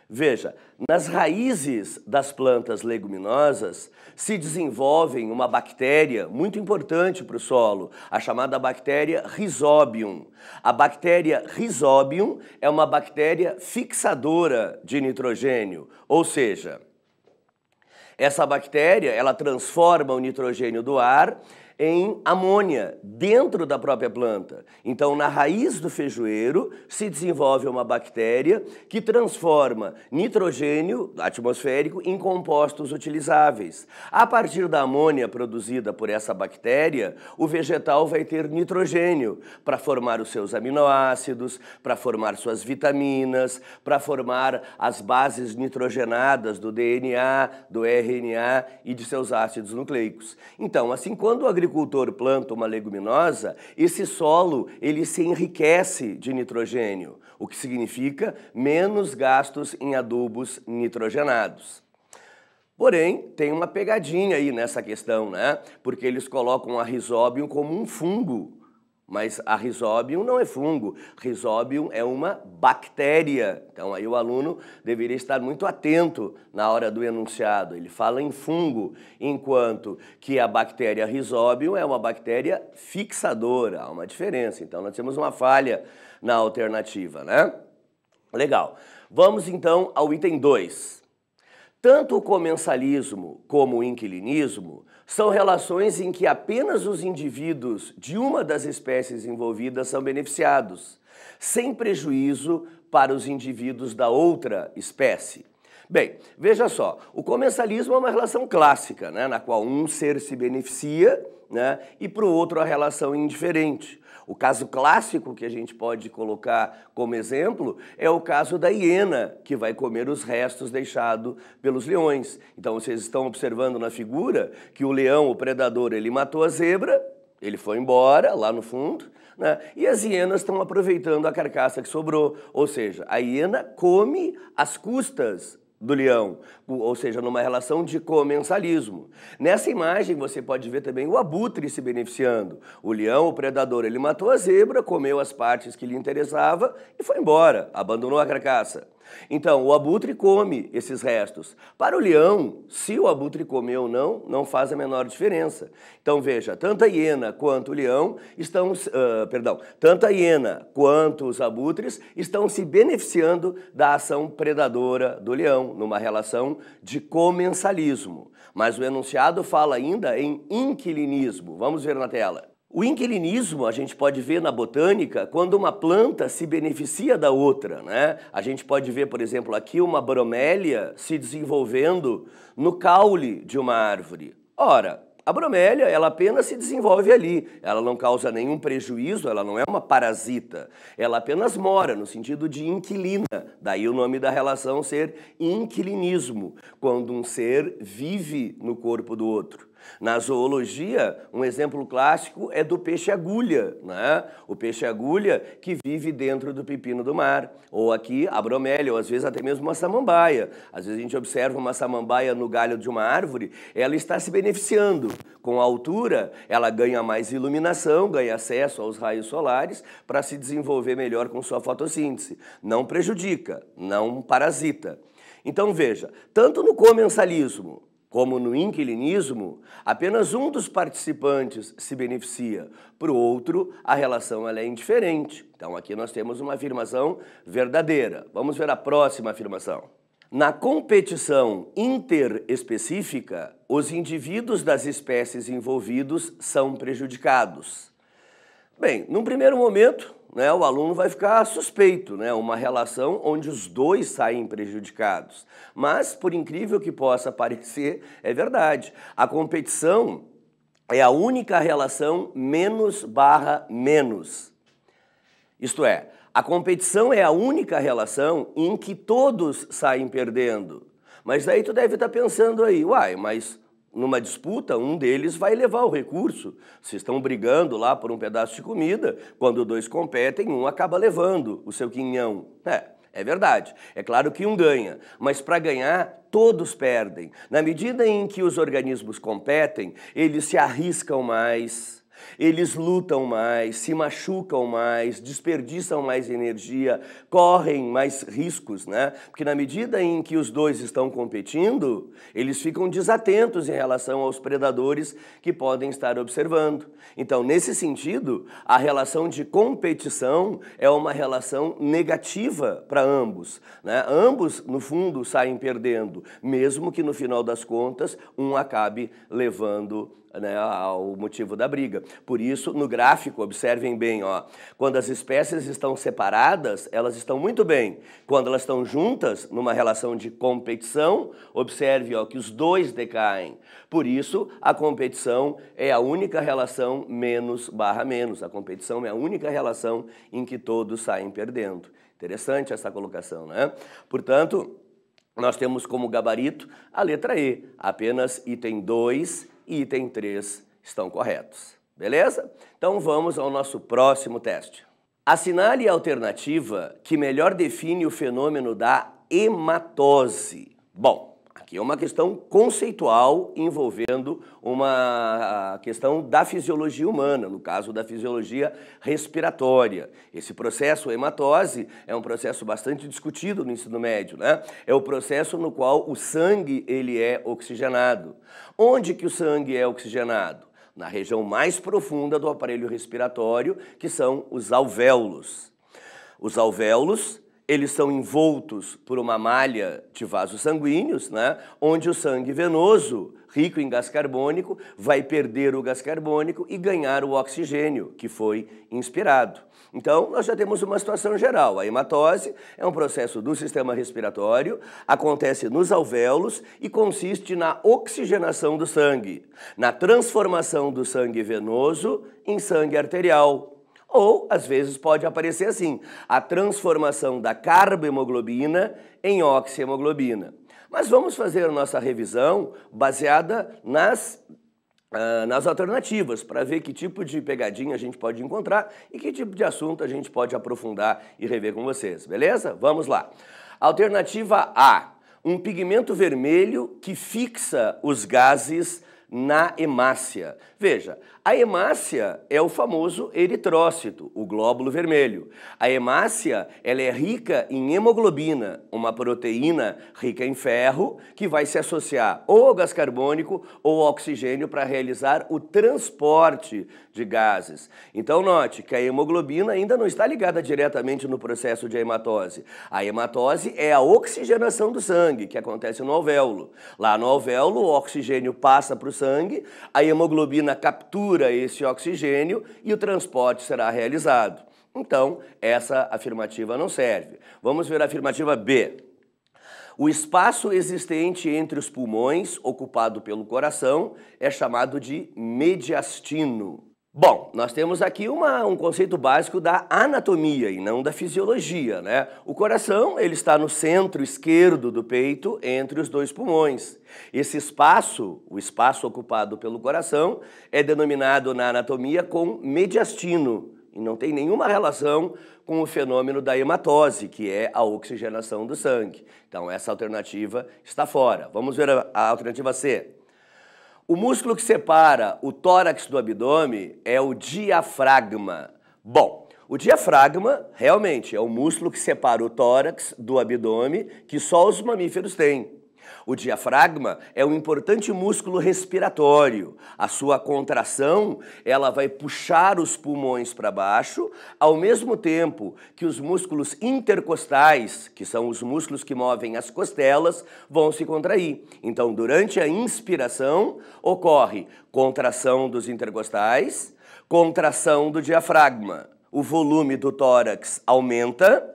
Veja, nas raízes das plantas leguminosas se desenvolve uma bactéria muito importante para o solo, a chamada bactéria Rhizobium. A bactéria Rhizobium é uma bactéria fixadora de nitrogênio, ou seja, essa bactéria ela transforma o nitrogênio do ar em amônia dentro da própria planta. Então, na raiz do feijoeiro se desenvolve uma bactéria que transforma nitrogênio atmosférico em compostos utilizáveis. A partir da amônia produzida por essa bactéria, o vegetal vai ter nitrogênio para formar os seus aminoácidos, para formar suas vitaminas, para formar as bases nitrogenadas do DNA, do RNA e de seus ácidos nucleicos. Então, assim, quando o agricultor planta uma leguminosa, esse solo ele se enriquece de nitrogênio, o que significa menos gastos em adubos nitrogenados. Porém, tem uma pegadinha aí nessa questão, né? Porque eles colocam a Rhizobium como um fungo. Mas a Rhizobium não é fungo, Rhizobium é uma bactéria. Então aí o aluno deveria estar muito atento na hora do enunciado. Ele fala em fungo, enquanto que a bactéria Rhizobium é uma bactéria fixadora. Há uma diferença, então nós temos uma falha na alternativa, né? Legal. Vamos então ao item 2. Tanto o comensalismo como o inquilinismo são relações em que apenas os indivíduos de uma das espécies envolvidas são beneficiados, sem prejuízo para os indivíduos da outra espécie. Bem, veja só, o comensalismo é uma relação clássica, né, na qual um ser se beneficia, né, e para o outro a relação é indiferente. O caso clássico que a gente pode colocar como exemplo é o caso da hiena, que vai comer os restos deixados pelos leões. Então vocês estão observando na figura que o leão, o predador, ele matou a zebra, ele foi embora lá no fundo, né? E as hienas estão aproveitando a carcaça que sobrou. Ou seja, a hiena come às custas do leão, ou seja, numa relação de comensalismo. Nessa imagem você pode ver também o abutre se beneficiando. O leão, o predador, ele matou a zebra, comeu as partes que lhe interessava e foi embora, abandonou a carcaça. Então, o abutre come esses restos. Para o leão, se o abutre comer ou não, não faz a menor diferença. Então, veja, tanto a hiena quanto o leão estão, tanto a hiena quanto os abutres estão se beneficiando da ação predadora do leão, numa relação de comensalismo. Mas o enunciado fala ainda em inquilinismo. Vamos ver na tela. O inquilinismo a gente pode ver na botânica quando uma planta se beneficia da outra, né? A gente pode ver, por exemplo, aqui uma bromélia se desenvolvendo no caule de uma árvore. Ora, a bromélia, ela apenas se desenvolve ali, ela não causa nenhum prejuízo, ela não é uma parasita, ela apenas mora no sentido de inquilina, daí o nome da relação ser inquilinismo, quando um ser vive no corpo do outro. Na zoologia, um exemplo clássico é do peixe-agulha, né? O peixe-agulha que vive dentro do pepino do mar, ou aqui a bromélia, ou às vezes até mesmo uma samambaia. Às vezes a gente observa uma samambaia no galho de uma árvore, ela está se beneficiando. Com a altura, ela ganha mais iluminação, ganha acesso aos raios solares para se desenvolver melhor com sua fotossíntese. Não prejudica, não parasita. Então veja, tanto no comensalismo como no inquilinismo, apenas um dos participantes se beneficia, para o outro a relação ela é indiferente. Então aqui nós temos uma afirmação verdadeira. Vamos ver a próxima afirmação. Na competição interespecífica, os indivíduos das espécies envolvidos são prejudicados. Bem, num primeiro momento, né, o aluno vai ficar suspeito, né, uma relação onde os dois saem prejudicados. Mas, por incrível que possa parecer, é verdade. A competição é a única relação menos/menos. Isto é, a competição é a única relação em que todos saem perdendo. Mas daí tu deve estar pensando aí, uai, mas numa disputa, um deles vai levar o recurso. Se estão brigando lá por um pedaço de comida, quando dois competem, um acaba levando o seu quinhão. É verdade. É claro que um ganha, mas para ganhar, todos perdem. Na medida em que os organismos competem, eles se arriscam mais, eles lutam mais, se machucam mais, desperdiçam mais energia, correm mais riscos, né? Porque na medida em que os dois estão competindo, eles ficam desatentos em relação aos predadores que podem estar observando. Então, nesse sentido, a relação de competição é uma relação negativa para ambos, né? Ambos, no fundo, saem perdendo, mesmo que no final das contas, um acabe levando, né, ao motivo da briga. Por isso, no gráfico, observem bem, ó, quando as espécies estão separadas, elas estão muito bem. Quando elas estão juntas, numa relação de competição, observe, ó, que os dois decaem. Por isso, a competição é a única relação menos/menos. A competição é a única relação em que todos saem perdendo. Interessante essa colocação, né? Portanto, nós temos como gabarito a letra E. Apenas item 2 e item 3 estão corretos. Beleza? Então vamos ao nosso próximo teste. Assinale a alternativa que melhor define o fenômeno da hematose. Bom, aqui é uma questão conceitual envolvendo uma questão da fisiologia humana, no caso da fisiologia respiratória. Esse processo hematose é um processo bastante discutido no ensino médio, né? É o processo no qual o sangue ele é oxigenado. Onde que o sangue é oxigenado? Na região mais profunda do aparelho respiratório, que são os alvéolos. Os alvéolos, eles são envoltos por uma malha de vasos sanguíneos, né, onde o sangue venoso, rico em gás carbônico, vai perder o gás carbônico e ganhar o oxigênio que foi inspirado. Então, nós já temos uma situação geral. A hematose é um processo do sistema respiratório, acontece nos alvéolos e consiste na oxigenação do sangue, na transformação do sangue venoso em sangue arterial. Ou, às vezes, pode aparecer assim, a transformação da carbohemoglobina em oxihemoglobina. Mas vamos fazer a nossa revisão baseada nas alternativas, para ver que tipo de pegadinha a gente pode encontrar e que tipo de assunto a gente pode aprofundar e rever com vocês, beleza? Vamos lá. Alternativa A. um pigmento vermelho que fixa os gases na hemácia. Veja, a hemácia é o famoso eritrócito, o glóbulo vermelho. A hemácia, ela é rica em hemoglobina, uma proteína rica em ferro, que vai se associar ou ao gás carbônico ou ao oxigênio para realizar o transporte de gases. Então note que a hemoglobina ainda não está ligada diretamente no processo de hematose. A hematose é a oxigenação do sangue, que acontece no alvéolo. Lá no alvéolo, o oxigênio passa para o sangue, a hemoglobina captura esse oxigênio e o transporte será realizado. Então, essa afirmativa não serve. Vamos ver a afirmativa B. O espaço existente entre os pulmões, ocupado pelo coração, é chamado de mediastino. Bom, nós temos aqui um conceito básico da anatomia e não da fisiologia, né? O coração, ele está no centro esquerdo do peito, entre os dois pulmões. Esse espaço, o espaço ocupado pelo coração, é denominado na anatomia como mediastino e não tem nenhuma relação com o fenômeno da hematose, que é a oxigenação do sangue. Então, essa alternativa está fora. Vamos ver a alternativa C. O músculo que separa o tórax do abdômen é o diafragma. Bom, o diafragma realmente é o músculo que separa o tórax do abdômen, que só os mamíferos têm. O diafragma é um importante músculo respiratório. A sua contração, ela vai puxar os pulmões para baixo, ao mesmo tempo que os músculos intercostais, que são os músculos que movem as costelas, vão se contrair. Então, durante a inspiração, ocorre contração dos intercostais, contração do diafragma. O volume do tórax aumenta,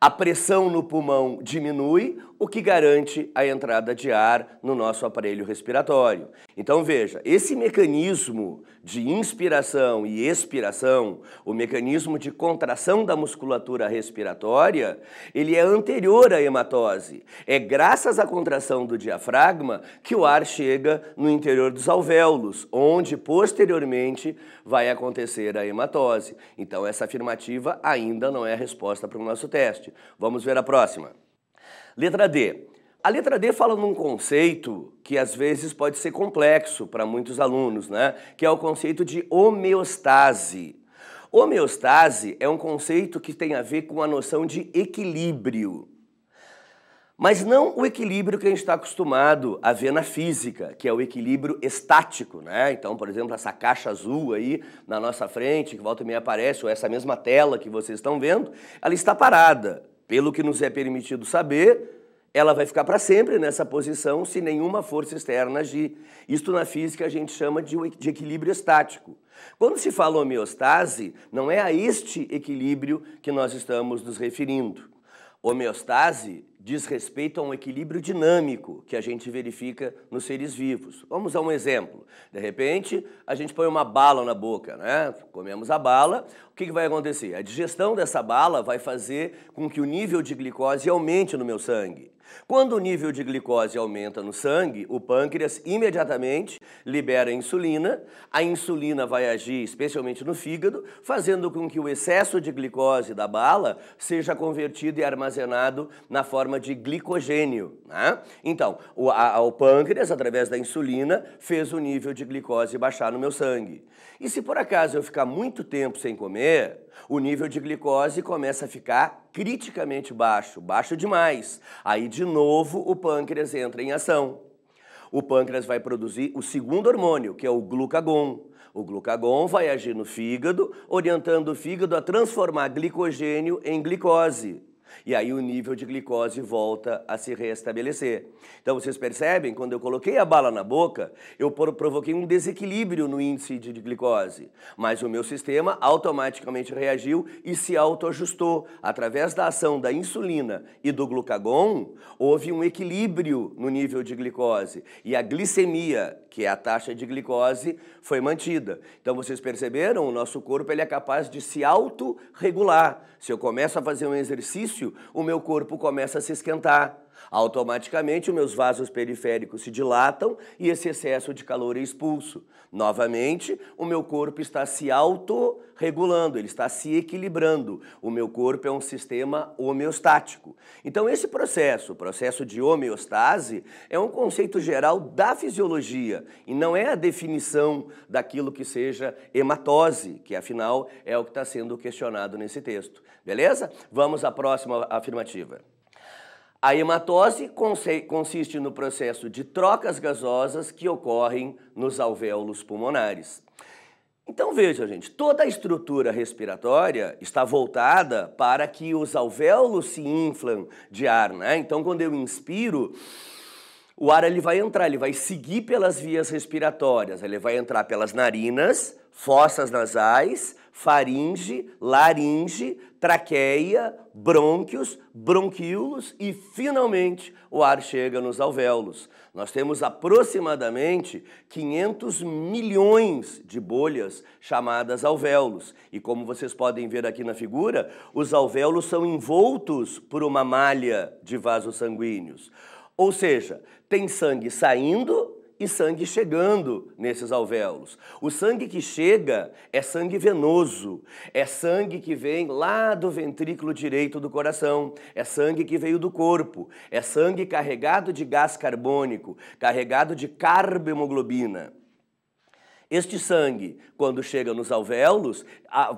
a pressão no pulmão diminui, o que garante a entrada de ar no nosso aparelho respiratório. Então veja, esse mecanismo de inspiração e expiração, o mecanismo de contração da musculatura respiratória, ele é anterior à hematose. É graças à contração do diafragma que o ar chega no interior dos alvéolos, onde posteriormente vai acontecer a hematose. Então essa afirmativa ainda não é a resposta para o nosso teste. Vamos ver a próxima. Letra D. A letra D fala num conceito que às vezes pode ser complexo para muitos alunos, né? Que é o conceito de homeostase. Homeostase é um conceito que tem a ver com a noção de equilíbrio. Mas não o equilíbrio que a gente está acostumado a ver na física, que é o equilíbrio estático, né? Então, por exemplo, essa caixa azul aí na nossa frente, que volta e meia aparece, ou essa mesma tela que vocês estão vendo, ela está parada. Pelo que nos é permitido saber, ela vai ficar para sempre nessa posição se nenhuma força externa agir. Isto na física a gente chama de equilíbrio estático. Quando se fala homeostase, não é a este equilíbrio que nós estamos nos referindo. Homeostase diz respeito a um equilíbrio dinâmico que a gente verifica nos seres vivos. Vamos a um exemplo. De repente, a gente põe uma bala na boca, né? Comemos a bala, o que vai acontecer? A digestão dessa bala vai fazer com que o nível de glicose aumente no meu sangue. Quando o nível de glicose aumenta no sangue, o pâncreas imediatamente libera insulina. A insulina vai agir especialmente no fígado, fazendo com que o excesso de glicose da bala seja convertido e armazenado na forma de glicogênio, né? Então, o pâncreas, através da insulina, fez o nível de glicose baixar no meu sangue. E se por acaso eu ficar muito tempo sem comer, o nível de glicose começa a ficar criticamente baixo, baixo demais. Aí, de novo, o pâncreas entra em ação. O pâncreas vai produzir o segundo hormônio, que é o glucagon. O glucagon vai agir no fígado, orientando o fígado a transformar glicogênio em glicose. E aí o nível de glicose volta a se restabelecer. Então vocês percebem, quando eu coloquei a bala na boca, eu provoquei um desequilíbrio no índice de glicose. Mas o meu sistema automaticamente reagiu e se autoajustou. Através da ação da insulina e do glucagon, houve um equilíbrio no nível de glicose. E a glicemia, que é a taxa de glicose, foi mantida. Então vocês perceberam? O nosso corpo ele é capaz de se autorregular. Se eu começo a fazer um exercício, o meu corpo começa a se esquentar. Automaticamente, os meus vasos periféricos se dilatam e esse excesso de calor é expulso. Novamente, o meu corpo está se autorregulando, ele está se equilibrando. O meu corpo é um sistema homeostático. Então, esse processo, o processo de homeostase, é um conceito geral da fisiologia e não é a definição daquilo que seja hematose, que afinal é o que está sendo questionado nesse texto. Beleza? Vamos à próxima afirmativa. A hematose consiste no processo de trocas gasosas que ocorrem nos alvéolos pulmonares. Então veja, gente, toda a estrutura respiratória está voltada para que os alvéolos se inflam de ar, né? Então quando eu inspiro, o ar ele vai entrar, ele vai seguir pelas vias respiratórias, ele vai entrar pelas narinas, fossas nasais, faringe, laringe, traqueia, brônquios, bronquíolos e, finalmente, o ar chega nos alvéolos. Nós temos aproximadamente 500 milhões de bolhas chamadas alvéolos. E como vocês podem ver aqui na figura, os alvéolos são envoltos por uma malha de vasos sanguíneos. Ou seja, tem sangue saindo e sangue chegando nesses alvéolos. O sangue que chega é sangue venoso, é sangue que vem lá do ventrículo direito do coração, é sangue que veio do corpo, é sangue carregado de gás carbônico, carregado de carbohemoglobina. Este sangue, quando chega nos alvéolos,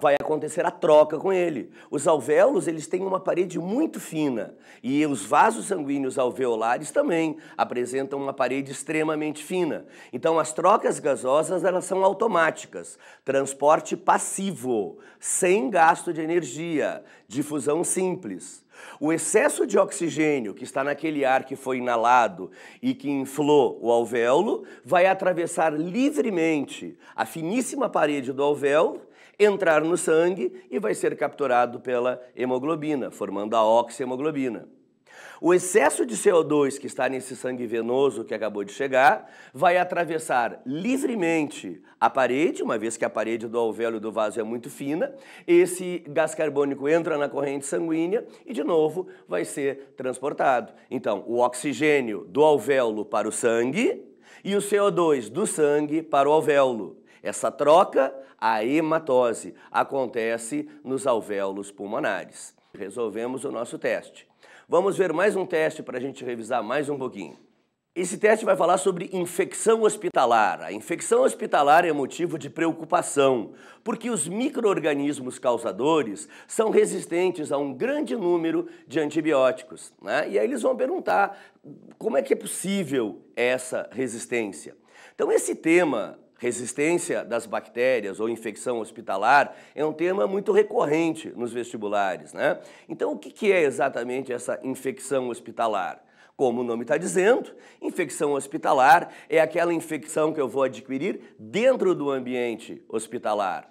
vai acontecer a troca com ele. Os alvéolos, eles têm uma parede muito fina e os vasos sanguíneos alveolares também apresentam uma parede extremamente fina. Então, as trocas gasosas, elas são automáticas. Transporte passivo, sem gasto de energia, difusão simples. O excesso de oxigênio que está naquele ar que foi inalado e que inflou o alvéolo vai atravessar livremente a finíssima parede do alvéolo, entrar no sangue e vai ser capturado pela hemoglobina, formando a oxihemoglobina. O excesso de CO2 que está nesse sangue venoso que acabou de chegar vai atravessar livremente a parede, uma vez que a parede do alvéolo e do vaso é muito fina, esse gás carbônico entra na corrente sanguínea e, de novo, vai ser transportado. Então, o oxigênio do alvéolo para o sangue e o CO2 do sangue para o alvéolo. Essa troca, a hematose, acontece nos alvéolos pulmonares. Resolvemos o nosso teste. Vamos ver mais um teste para a gente revisar mais um pouquinho. Esse teste vai falar sobre infecção hospitalar. A infecção hospitalar é motivo de preocupação, porque os micro-organismos causadores são resistentes a um grande número de antibióticos, né? E aí eles vão perguntar como é que é possível essa resistência. Então esse tema, resistência das bactérias ou infecção hospitalar, é um tema muito recorrente nos vestibulares, né? Então, o que é exatamente essa infecção hospitalar? Como o nome está dizendo, infecção hospitalar é aquela infecção que eu vou adquirir dentro do ambiente hospitalar.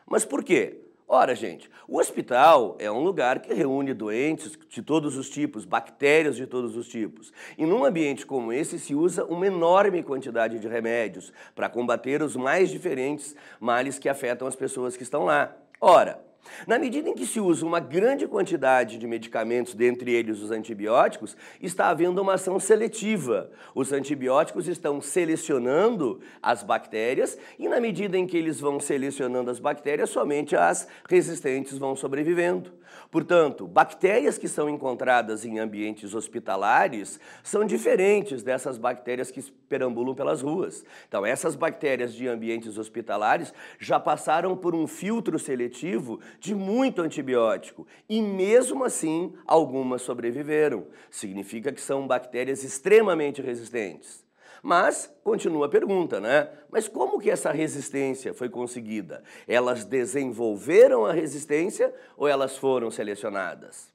Mas por quê? Ora, gente, o hospital é um lugar que reúne doentes de todos os tipos, bactérias de todos os tipos. E num ambiente como esse se usa uma enorme quantidade de remédios para combater os mais diferentes males que afetam as pessoas que estão lá. Ora, na medida em que se usa uma grande quantidade de medicamentos, dentre eles os antibióticos, está havendo uma ação seletiva. Os antibióticos estão selecionando as bactérias e, na medida em que eles vão selecionando as bactérias, somente as resistentes vão sobrevivendo. Portanto, bactérias que são encontradas em ambientes hospitalares são diferentes dessas bactérias que perambulam pelas ruas. Então, essas bactérias de ambientes hospitalares já passaram por um filtro seletivo de muito antibiótico e, mesmo assim, algumas sobreviveram. Significa que são bactérias extremamente resistentes. Mas, continua a pergunta, né? Mas como que essa resistência foi conseguida? Elas desenvolveram a resistência ou elas foram selecionadas?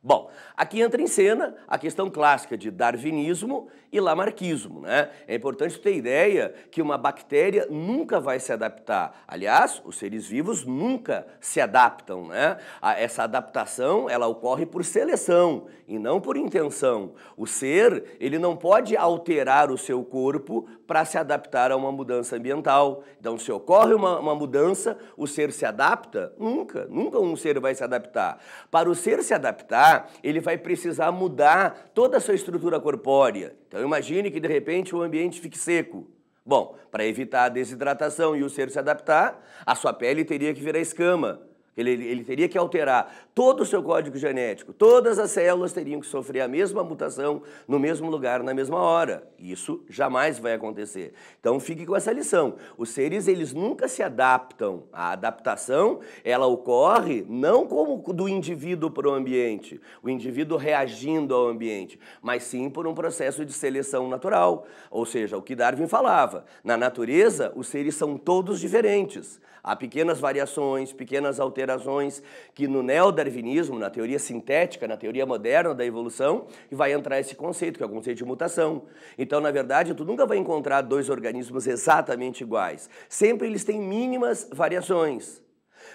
Bom, aqui entra em cena a questão clássica de darwinismo e lamarckismo, né? É importante ter ideia que uma bactéria nunca vai se adaptar. Aliás, os seres vivos nunca se adaptam, né? Essa adaptação, ela ocorre por seleção e não por intenção. O ser, ele não pode alterar o seu corpo para se adaptar a uma mudança ambiental. Então, se ocorre uma mudança, o ser se adapta? Nunca um ser vai se adaptar. Para o ser se adaptar, ele vai precisar mudar toda a sua estrutura corpórea. Então, imagine que, de repente, o ambiente fique seco. Bom, para evitar a desidratação e o ser se adaptar, a sua pele teria que virar escama. Ele teria que alterar todo o seu código genético. Todas as células teriam que sofrer a mesma mutação no mesmo lugar, na mesma hora. Isso jamais vai acontecer. Então fique com essa lição. Os seres, eles nunca se adaptam. A adaptação, ela ocorre não como do indivíduo para o ambiente, o indivíduo reagindo ao ambiente, mas sim por um processo de seleção natural. Ou seja, o que Darwin falava. Na natureza, os seres são todos diferentes. Há pequenas variações, pequenas alterações que no neodarwinismo, na teoria sintética, na teoria moderna da evolução, vai entrar esse conceito, que é o conceito de mutação. Então, na verdade, tu nunca vai encontrar dois organismos exatamente iguais. Sempre eles têm mínimas variações.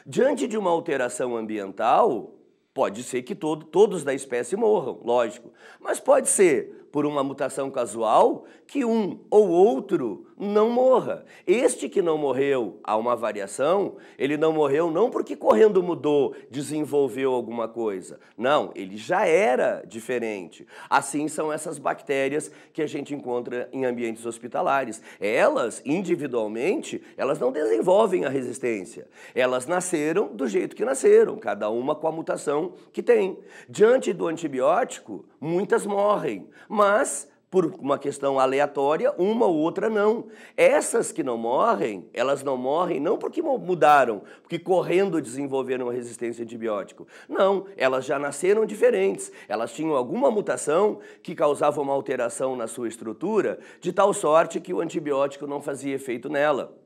Diante de uma alteração ambiental, pode ser que todos da espécie morram, lógico. Mas pode ser, por uma mutação casual, que um ou outro não morra. Este que não morreu há uma variação, ele não morreu não porque correndo mudou, desenvolveu alguma coisa. Não, ele já era diferente. Assim são essas bactérias que a gente encontra em ambientes hospitalares. Elas, individualmente, elas não desenvolvem a resistência. Elas nasceram do jeito que nasceram, cada uma com a mutação que tem. Diante do antibiótico, muitas morrem, mas por uma questão aleatória, uma ou outra não. Essas que não morrem, elas não morrem não porque mudaram, porque correndo desenvolveram resistência a antibiótico. Não, elas já nasceram diferentes. Elas tinham alguma mutação que causava uma alteração na sua estrutura, de tal sorte que o antibiótico não fazia efeito nela.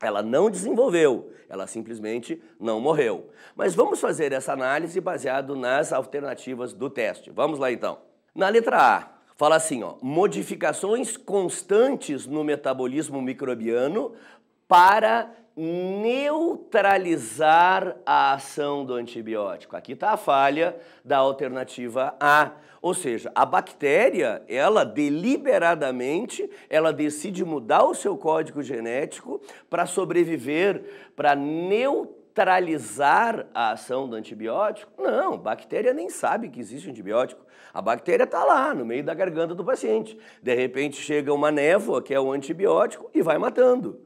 Ela não desenvolveu, ela simplesmente não morreu. Mas vamos fazer essa análise baseado nas alternativas do teste. Vamos lá então. Na letra A, fala assim, ó, modificações constantes no metabolismo microbiano para neutralizar a ação do antibiótico. Aqui está a falha da alternativa A. Ou seja, a bactéria, ela deliberadamente, ela decide mudar o seu código genético para sobreviver, para neutralizar a ação do antibiótico? Não, a bactéria nem sabe que existe antibiótico. A bactéria está lá, no meio da garganta do paciente. De repente chega uma névoa, que é o antibiótico, e vai matando.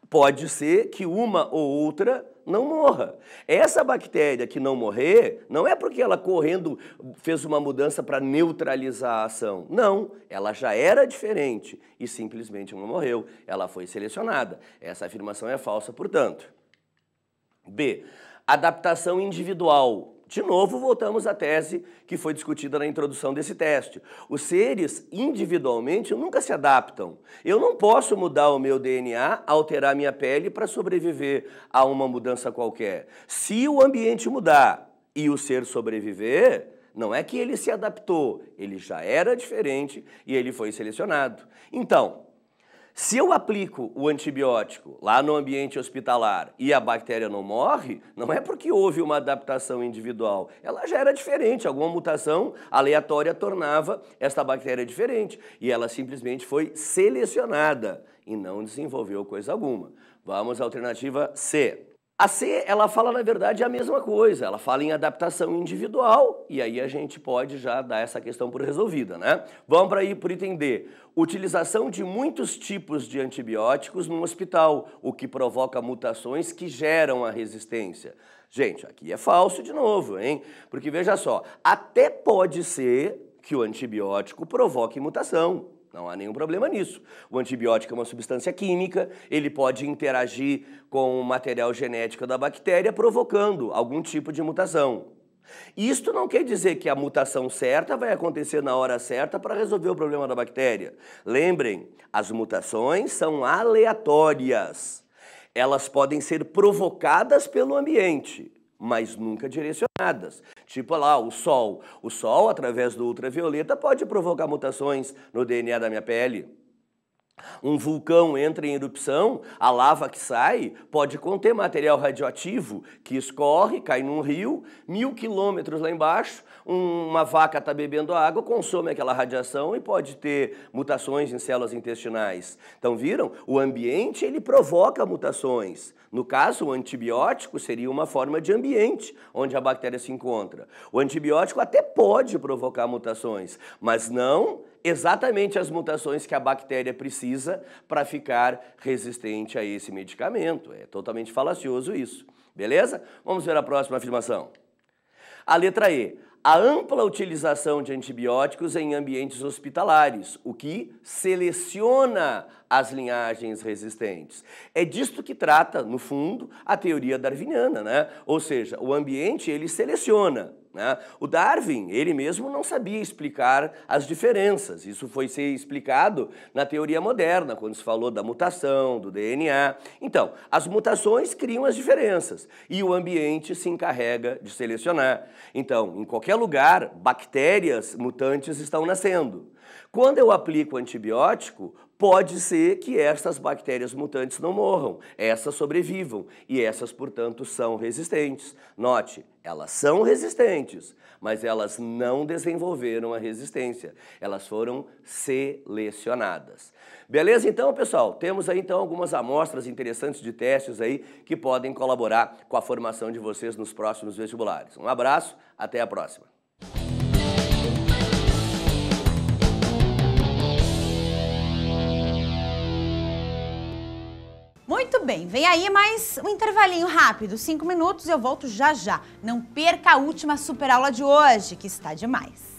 Pode ser que uma ou outra não morra. Essa bactéria que não morrer, não é porque ela correndo fez uma mudança para neutralizar a ação. Não, ela já era diferente e simplesmente não morreu. Ela foi selecionada. Essa afirmação é falsa, portanto. B. Adaptação individual. De novo, voltamos à tese que foi discutida na introdução desse teste. Os seres, individualmente, nunca se adaptam. Eu não posso mudar o meu DNA, alterar minha pele para sobreviver a uma mudança qualquer. Se o ambiente mudar e o ser sobreviver, não é que ele se adaptou, ele já era diferente e ele foi selecionado. Então, se eu aplico o antibiótico lá no ambiente hospitalar e a bactéria não morre, não é porque houve uma adaptação individual. Ela já era diferente, alguma mutação aleatória tornava esta bactéria diferente. E ela simplesmente foi selecionada e não desenvolveu coisa alguma. Vamos à alternativa C. A C, ela fala, na verdade, a mesma coisa. Ela fala em adaptação individual e aí a gente pode já dar essa questão por resolvida, né? Vamos para aí por item D. Utilização de muitos tipos de antibióticos no hospital, o que provoca mutações que geram a resistência. Gente, aqui é falso de novo, hein? Porque veja só, até pode ser que o antibiótico provoque mutação. Não há nenhum problema nisso. O antibiótico é uma substância química, ele pode interagir com o material genético da bactéria, provocando algum tipo de mutação. Isto não quer dizer que a mutação certa vai acontecer na hora certa para resolver o problema da bactéria. Lembrem, as mutações são aleatórias. Elas podem ser provocadas pelo ambiente, mas nunca direcionadas. Tipo lá, o sol. O sol, através do ultravioleta, pode provocar mutações no DNA da minha pele. Um vulcão entra em erupção, a lava que sai pode conter material radioativo que escorre, cai num rio, 1000 quilômetros lá embaixo, uma vaca está bebendo água, consome aquela radiação e pode ter mutações em células intestinais. Então viram? O ambiente ele provoca mutações. No caso, o antibiótico seria uma forma de ambiente onde a bactéria se encontra. O antibiótico até pode provocar mutações, mas não exatamente as mutações que a bactéria precisa para ficar resistente a esse medicamento. É totalmente falacioso isso. Beleza? Vamos ver a próxima afirmação. A letra E. A ampla utilização de antibióticos em ambientes hospitalares, o que seleciona as linhagens resistentes. É disto que trata, no fundo, a teoria darwiniana, né? Ou seja, o ambiente ele seleciona. Né? O Darwin, ele mesmo não sabia explicar as diferenças. Isso foi ser explicado na teoria moderna, quando se falou da mutação, do DNA. Então, as mutações criam as diferenças e o ambiente se encarrega de selecionar. Então, em qualquer lugar, bactérias mutantes estão nascendo. Quando eu aplico antibiótico, pode ser que essas bactérias mutantes não morram, essas sobrevivam e essas, portanto, são resistentes. Note, elas são resistentes, mas elas não desenvolveram a resistência, elas foram selecionadas. Beleza? Então, pessoal, temos aí então algumas amostras interessantes de testes aí que podem colaborar com a formação de vocês nos próximos vestibulares. Um abraço, até a próxima. Muito bem, vem aí mais um intervalinho rápido, 5 minutos, eu volto já já. Não perca a última super aula de hoje, que está demais.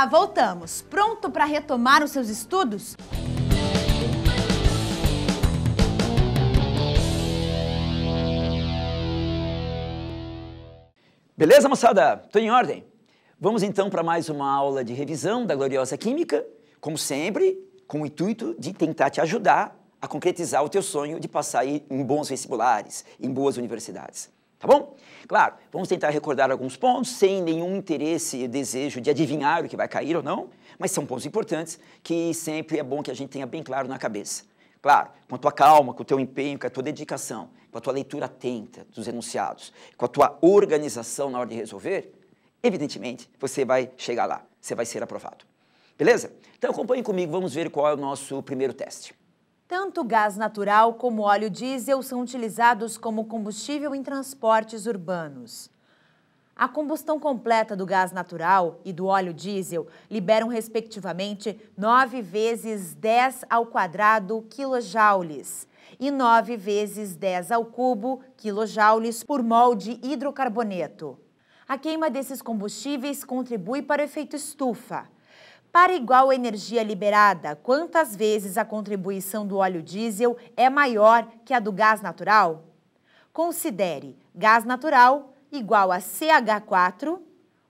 voltamos. Pronto para retomar os seus estudos? Beleza, moçada? Tô em ordem. Vamos então para mais uma aula de revisão da gloriosa Química, como sempre, com o intuito de tentar te ajudar a concretizar o teu sonho de passar em bons vestibulares, em boas universidades. Tá bom? Claro, vamos tentar recordar alguns pontos, sem nenhum interesse e desejo de adivinhar o que vai cair ou não, mas são pontos importantes que sempre é bom que a gente tenha bem claro na cabeça. Claro, com a tua calma, com o teu empenho, com a tua dedicação, com a tua leitura atenta dos enunciados, com a tua organização na hora de resolver, evidentemente, você vai chegar lá, você vai ser aprovado. Beleza? Então acompanhe comigo, vamos ver qual é o nosso primeiro teste. Tanto o gás natural como o óleo diesel são utilizados como combustível em transportes urbanos. A combustão completa do gás natural e do óleo diesel liberam, respectivamente, 9 vezes 10 ao quadrado quilojoules e 9 vezes 10 ao cubo quilojoules por mol de hidrocarboneto. A queima desses combustíveis contribui para o efeito estufa. Para igual energia liberada, quantas vezes a contribuição do óleo diesel é maior que a do gás natural? Considere gás natural igual a CH4,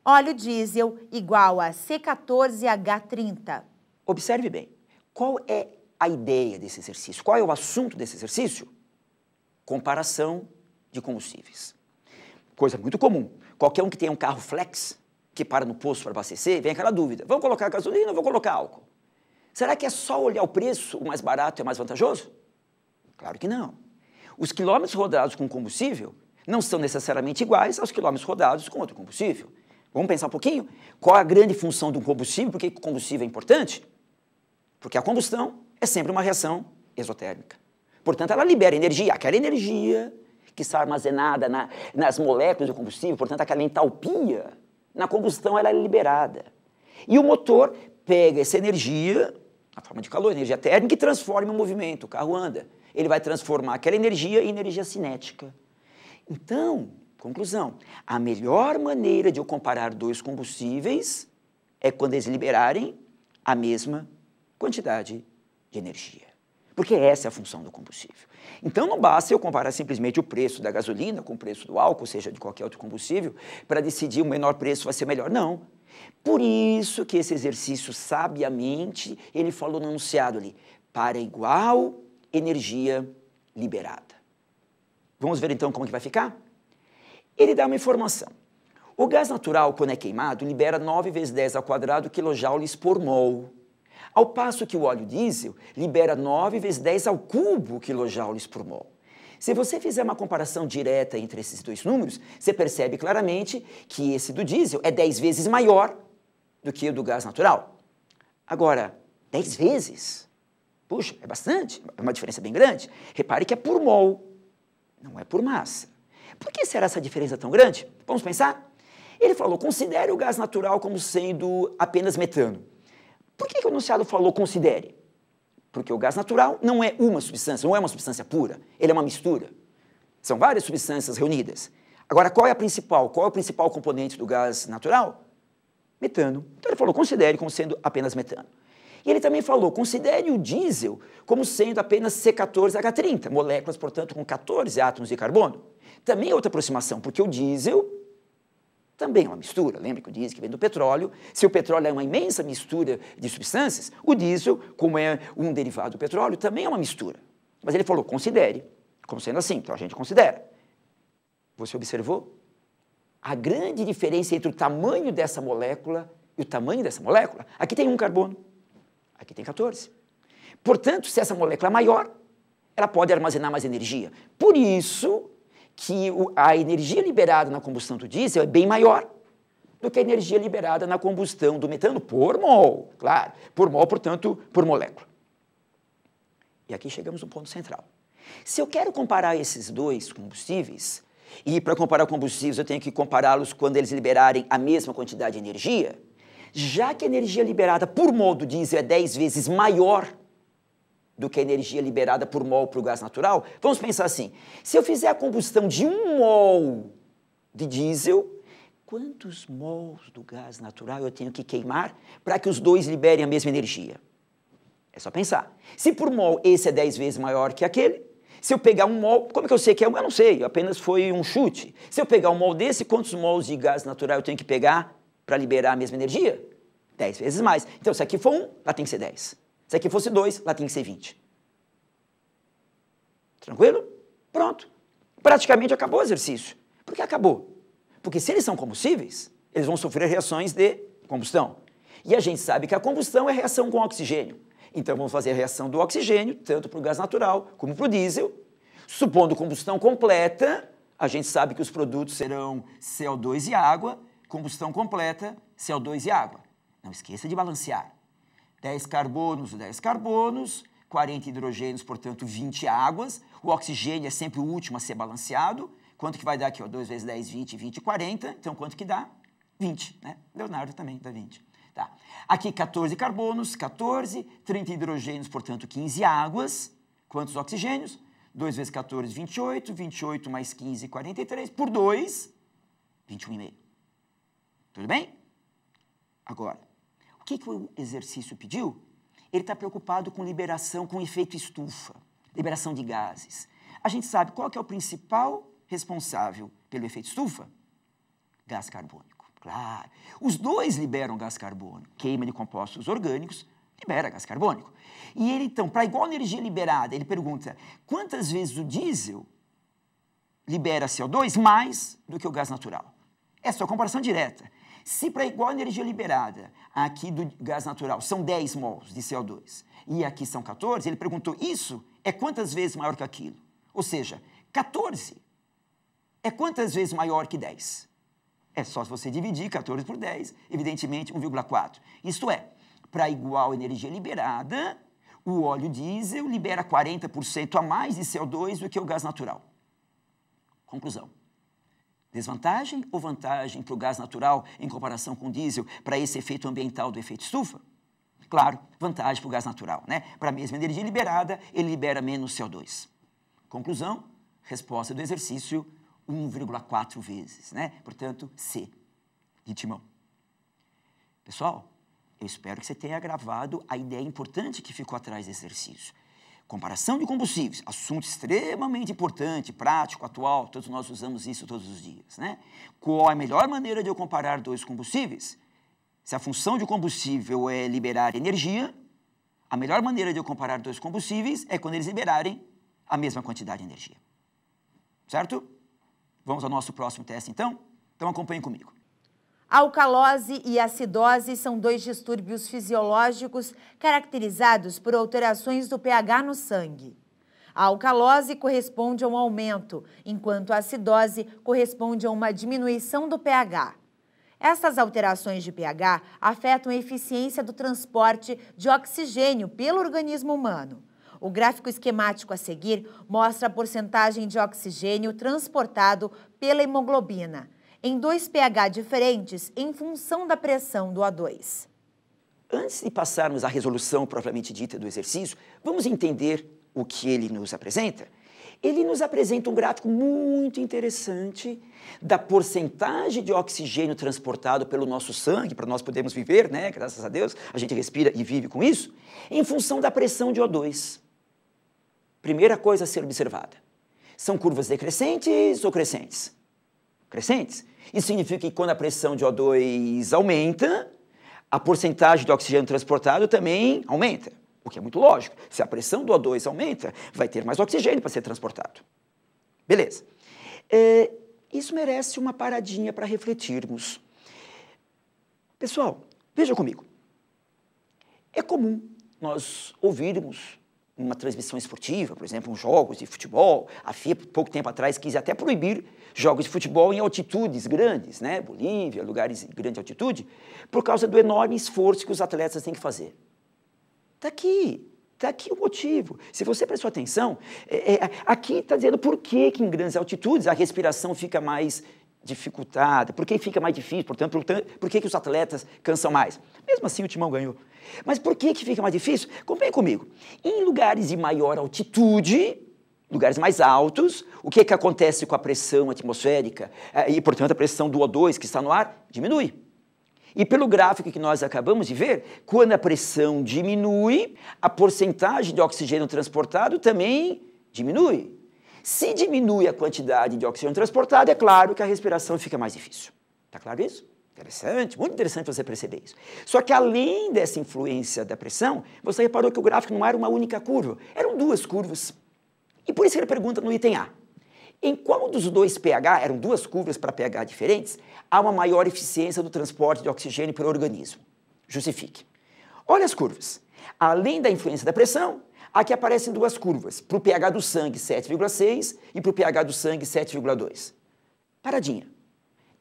óleo diesel igual a C14H30. Observe bem, qual é a ideia desse exercício? Qual é o assunto desse exercício? Comparação de combustíveis. Coisa muito comum. Qualquer um que tenha um carro flex, que para no posto para abastecer, vem aquela dúvida. Vamos colocar gasolina ou vou colocar álcool? Será que é só olhar o preço, o mais barato é mais vantajoso? Claro que não. Os quilômetros rodados com combustível não são necessariamente iguais aos quilômetros rodados com outro combustível. Vamos pensar um pouquinho? Qual a grande função de um combustível? Por que o combustível é importante? Porque a combustão é sempre uma reação exotérmica. Portanto, ela libera energia, aquela energia que está armazenada nas moléculas do combustível, portanto, aquela entalpia, na combustão ela é liberada. E o motor pega essa energia, na forma de calor, energia térmica, e transforma em movimento, o carro anda. Ele vai transformar aquela energia em energia cinética. Então, conclusão, a melhor maneira de eu comparar dois combustíveis é quando eles liberarem a mesma quantidade de energia. Porque essa é a função do combustível. Então não basta eu comparar simplesmente o preço da gasolina com o preço do álcool, seja de qualquer outro combustível, para decidir o menor preço vai ser melhor. Não. Por isso que esse exercício, sabiamente, ele falou no enunciado ali, para igual energia liberada. Vamos ver então como que vai ficar? Ele dá uma informação. O gás natural, quando é queimado, libera 9 vezes 10 ao quadrado quilojoules por mol. Ao passo que o óleo diesel libera 9 vezes 10 ao cubo quilojoules por mol. Se você fizer uma comparação direta entre esses dois números, você percebe claramente que esse do diesel é 10 vezes maior do que o do gás natural. Agora, 10 vezes? Puxa, é bastante, é uma diferença bem grande. Repare que é por mol, não é por massa. Por que será essa diferença tão grande? Vamos pensar? Ele falou, considere o gás natural como sendo apenas metano. Por que o enunciado falou considere? Porque o gás natural não é uma substância, não é uma substância pura, ele é uma mistura. São várias substâncias reunidas. Agora, qual é a principal? Qual é o principal componente do gás natural? Metano. Então ele falou, considere como sendo apenas metano. E ele também falou, considere o diesel como sendo apenas C14H30, moléculas, portanto, com 14 átomos de carbono. Também é outra aproximação, porque o diesel também é uma mistura. Lembra que o diesel que vem do petróleo, se o petróleo é uma imensa mistura de substâncias, o diesel, como é um derivado do petróleo, também é uma mistura. Mas ele falou, considere, como sendo assim, então a gente considera. Você observou? A grande diferença entre o tamanho dessa molécula e o tamanho dessa molécula, aqui tem um carbono, aqui tem 14. Portanto, se essa molécula é maior, ela pode armazenar mais energia. Por isso que a energia liberada na combustão do diesel é bem maior do que a energia liberada na combustão do metano por mol. Claro, por mol, portanto, por molécula. E aqui chegamos no ponto central. Se eu quero comparar esses dois combustíveis, e para comparar combustíveis eu tenho que compará-los quando eles liberarem a mesma quantidade de energia, já que a energia liberada por mol do diesel é 10 vezes maior do que a energia liberada por mol para o gás natural, vamos pensar assim, se eu fizer a combustão de 1 mol de diesel, quantos mols do gás natural eu tenho que queimar para que os dois liberem a mesma energia? É só pensar. Se por mol esse é 10 vezes maior que aquele, se eu pegar um mol, como é que eu sei que é um? Eu não sei, apenas foi um chute. Se eu pegar um mol desse, quantos mols de gás natural eu tenho que pegar para liberar a mesma energia? 10 vezes mais. Então, se aqui for 1, lá tem que ser 10. Se aqui fosse 2, lá tem que ser 20. Tranquilo? Pronto. Praticamente acabou o exercício. Por que acabou? Porque se eles são combustíveis, eles vão sofrer reações de combustão. E a gente sabe que a combustão é reação com oxigênio. Então, vamos fazer a reação do oxigênio, tanto para o gás natural como para o diesel. Supondo combustão completa, a gente sabe que os produtos serão CO2 e água. Combustão completa, CO2 e água. Não esqueça de balancear. 10 carbonos, 40 hidrogênios, portanto, 20 águas. O oxigênio é sempre o último a ser balanceado. Quanto que vai dar aqui? 2 vezes 10, 20, 20, 40. Então, quanto que dá? 20, né? Leonardo também dá 20. Tá. Aqui, 14 carbonos, 14, 30 hidrogênios, portanto, 15 águas. Quantos oxigênios? 2 vezes 14, 28, 28 mais 15, 43, por 2, 21,5. Tudo bem? Agora, o que o exercício pediu? Ele está preocupado com liberação, com efeito estufa, liberação de gases. A gente sabe qual que é o principal responsável pelo efeito estufa? Gás carbônico. Claro. Os dois liberam gás carbônico. Queima de compostos orgânicos libera gás carbônico. E ele, então, para igual energia liberada, ele pergunta quantas vezes o diesel libera CO2 mais do que o gás natural. Essa é a comparação direta. Se para igual energia liberada, aqui do gás natural são 10 mols de CO2 e aqui são 14, ele perguntou isso é quantas vezes maior que aquilo? Ou seja, 14 é quantas vezes maior que 10? É só se você dividir 14 por 10, evidentemente 1,4. Isto é, para igual energia liberada, o óleo diesel libera 40% a mais de CO2 do que o gás natural. Conclusão. Desvantagem ou vantagem para o gás natural em comparação com o diesel para esse efeito ambiental do efeito estufa? Claro, vantagem para o gás natural, né? Para a mesma energia liberada, ele libera menos CO2. Conclusão, resposta do exercício, 1,4 vezes, né? Portanto, C, de timão. Pessoal, eu espero que você tenha gravado a ideia importante que ficou atrás desse exercício. Comparação de combustíveis, assunto extremamente importante, prático, atual, todos nós usamos isso todos os dias, né? Qual é a melhor maneira de eu comparar dois combustíveis? Se a função de combustível é liberar energia, a melhor maneira de eu comparar dois combustíveis é quando eles liberarem a mesma quantidade de energia. Certo? Vamos ao nosso próximo teste, então? Então, acompanhem comigo. A alcalose e a acidose são dois distúrbios fisiológicos caracterizados por alterações do pH no sangue. A alcalose corresponde a um aumento, enquanto a acidose corresponde a uma diminuição do pH. Essas alterações de pH afetam a eficiência do transporte de oxigênio pelo organismo humano. O gráfico esquemático a seguir mostra a porcentagem de oxigênio transportado pela hemoglobina, em dois pH diferentes em função da pressão do O2. Antes de passarmos à resolução propriamente dita do exercício, vamos entender o que ele nos apresenta? Ele nos apresenta um gráfico muito interessante da porcentagem de oxigênio transportado pelo nosso sangue, para nós podermos viver, né? Graças a Deus, a gente respira e vive com isso, em função da pressão de O2. Primeira coisa a ser observada. São curvas decrescentes ou crescentes? Crescentes. Isso significa que quando a pressão de O2 aumenta, a porcentagem de oxigênio transportado também aumenta. O que é muito lógico. Se a pressão do O2 aumenta, vai ter mais oxigênio para ser transportado. Beleza. Isso merece uma paradinha para refletirmos. Pessoal, vejam comigo. É comum nós ouvirmos uma transmissão esportiva, por exemplo, jogos de futebol. A FIA, pouco tempo atrás, quis até proibir jogos de futebol em altitudes grandes, né? Bolívia, lugares de grande altitude, por causa do enorme esforço que os atletas têm que fazer. Está aqui o motivo. Se você prestou atenção, aqui está dizendo por que em grandes altitudes a respiração fica mais dificultada, por que fica mais difícil, portanto, por que os atletas cansam mais. Mesmo assim, o Timão ganhou. Mas por que fica mais difícil? Acompanhe comigo. Em lugares de maior altitude, lugares mais altos, o que acontece com a pressão atmosférica e, portanto, a pressão do O2 que está no ar diminui. E pelo gráfico que nós acabamos de ver, quando a pressão diminui, a porcentagem de oxigênio transportado também diminui. Se diminui a quantidade de oxigênio transportado, é claro que a respiração fica mais difícil. Está claro isso? Interessante, muito interessante você perceber isso. Só que além dessa influência da pressão, você reparou que o gráfico não era uma única curva, eram duas curvas. E por isso que ele pergunta no item A. Em qual dos dois pH, eram duas curvas para pH diferentes, há uma maior eficiência do transporte de oxigênio pelo organismo? Justifique. Olha as curvas. Além da influência da pressão, aqui aparecem duas curvas, para o pH do sangue 7,6 e para o pH do sangue 7,2. Paradinha.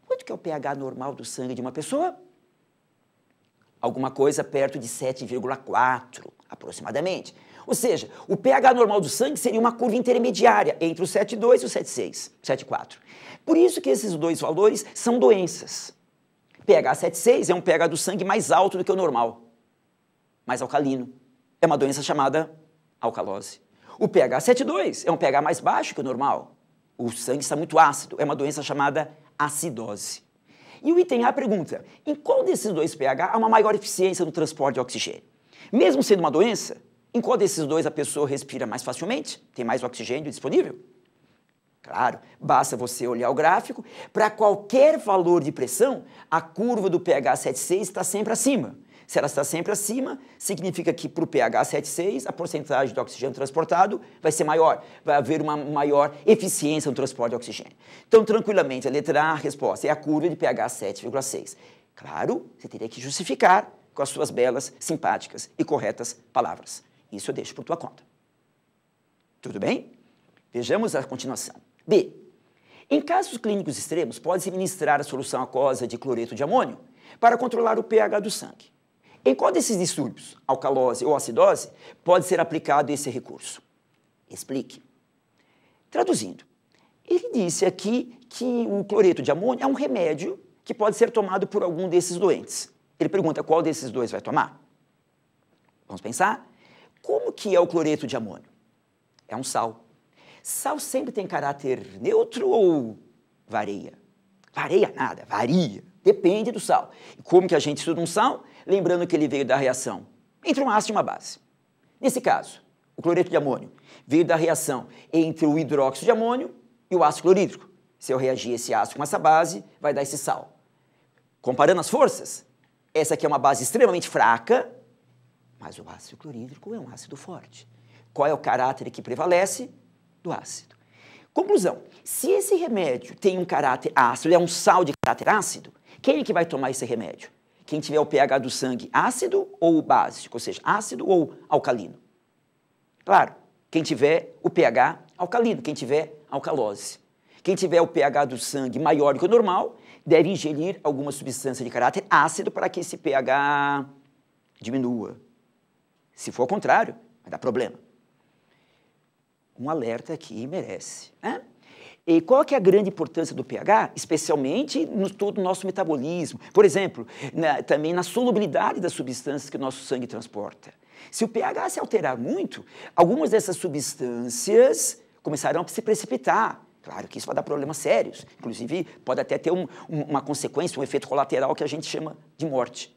Quanto que é o pH normal do sangue de uma pessoa? Alguma coisa perto de 7,4, aproximadamente. Ou seja, o pH normal do sangue seria uma curva intermediária entre o 7,2 e o 7,6, 7,4. Por isso que esses dois valores são doenças. pH 7,6 é um pH do sangue mais alto do que o normal, mais alcalino. É uma doença chamada alcalose. O pH 7,2 é um pH mais baixo que o normal. O sangue está muito ácido, é uma doença chamada acidose. E o item A pergunta, em qual desses dois pH há uma maior eficiência no transporte de oxigênio? Mesmo sendo uma doença, em qual desses dois a pessoa respira mais facilmente? Tem mais oxigênio disponível? Claro, basta você olhar o gráfico. Para qualquer valor de pressão, a curva do pH 7,6 está sempre acima. Se ela está sempre acima, significa que para o pH 7,6 a porcentagem de oxigênio transportado vai ser maior, vai haver uma maior eficiência no transporte de oxigênio. Então, tranquilamente, a letra A, a resposta é a curva de pH 7,6. Claro, você teria que justificar com as suas belas, simpáticas e corretas palavras. Isso eu deixo por tua conta. Tudo bem? Vejamos a continuação. B. Em casos clínicos extremos, pode-se ministrar a solução aquosa de cloreto de amônio para controlar o pH do sangue. Em qual desses distúrbios, alcalose ou acidose, pode ser aplicado esse recurso? Explique. Traduzindo, ele disse aqui que o cloreto de amônio é um remédio que pode ser tomado por algum desses doentes. Ele pergunta qual desses dois vai tomar? Vamos pensar? Como que é o cloreto de amônio? É um sal. Sal sempre tem caráter neutro ou varia? Varia nada, varia. Depende do sal. E como que a gente estuda um sal? Lembrando que ele veio da reação entre um ácido e uma base. Nesse caso, o cloreto de amônio veio da reação entre o hidróxido de amônio e o ácido clorídrico. Se eu reagir esse ácido com essa base, vai dar esse sal. Comparando as forças, essa aqui é uma base extremamente fraca, mas o ácido clorídrico é um ácido forte. Qual é o caráter que prevalece? Do ácido. Conclusão, se esse remédio tem um caráter ácido, ele é um sal de caráter ácido, quem é que vai tomar esse remédio? Quem tiver o pH do sangue ácido ou básico, ou seja, ácido ou alcalino? Claro, quem tiver o pH alcalino, quem tiver alcalose. Quem tiver o pH do sangue maior do que o normal, deve ingerir alguma substância de caráter ácido para que esse pH diminua. Se for ao contrário, vai dar problema. Um alerta aqui merece, né? E qual que é a grande importância do pH? Especialmente no todo o nosso metabolismo. Por exemplo, também na solubilidade das substâncias que o nosso sangue transporta. Se o pH se alterar muito, algumas dessas substâncias começarão a se precipitar. Claro que isso vai dar problemas sérios. Inclusive, pode até ter uma consequência, um efeito colateral que a gente chama de morte.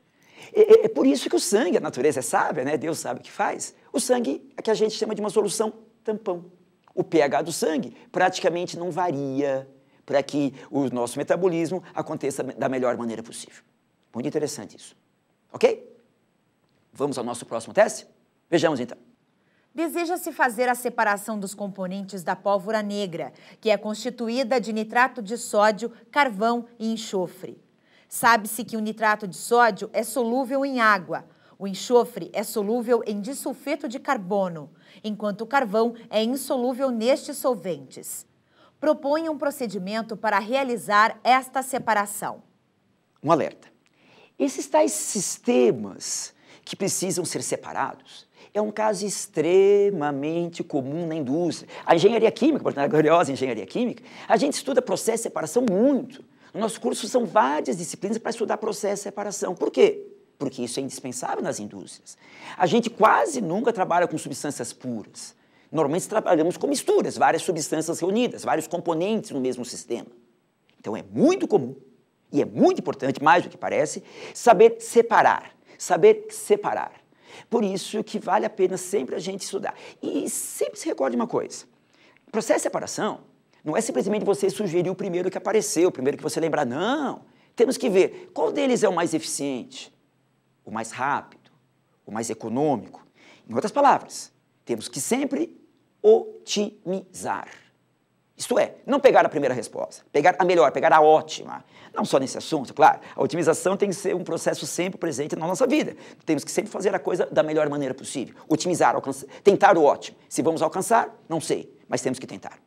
É por isso que o sangue, a natureza é sábia, né? Deus sabe o que faz. O sangue é que a gente chama de uma solução tampão. O pH do sangue praticamente não varia para que o nosso metabolismo aconteça da melhor maneira possível. Muito interessante isso. Ok? Vamos ao nosso próximo teste? Vejamos então. Deseja-se fazer a separação dos componentes da pólvora negra, que é constituída de nitrato de sódio, carvão e enxofre. Sabe-se que o nitrato de sódio é solúvel em água. O enxofre é solúvel em disulfeto de carbono, enquanto o carvão é insolúvel nestes solventes. Proponha um procedimento para realizar esta separação. Um alerta. Esses tais sistemas que precisam ser separados é um caso extremamente comum na indústria. A engenharia química, portanto, a gloriosa engenharia química, a gente estuda processo de separação muito. No nosso curso são várias disciplinas para estudar processo de separação. Por quê? Porque isso é indispensável nas indústrias. A gente quase nunca trabalha com substâncias puras. Normalmente trabalhamos com misturas, várias substâncias reunidas, vários componentes no mesmo sistema. Então é muito comum e é muito importante, mais do que parece, saber separar. Saber separar. Por isso que vale a pena sempre a gente estudar. E sempre se recorde uma coisa. O processo de separação não é simplesmente você sugerir o primeiro que apareceu, o primeiro que você lembrar. Não. Temos que ver qual deles é o mais eficiente, o mais rápido, o mais econômico. Em outras palavras, temos que sempre otimizar. Isto é, não pegar a primeira resposta, pegar a melhor, pegar a ótima. Não só nesse assunto, claro. A otimização tem que ser um processo sempre presente na nossa vida. Temos que sempre fazer a coisa da melhor maneira possível. Otimizar, tentar o ótimo. Se vamos alcançar, não sei, mas temos que tentar.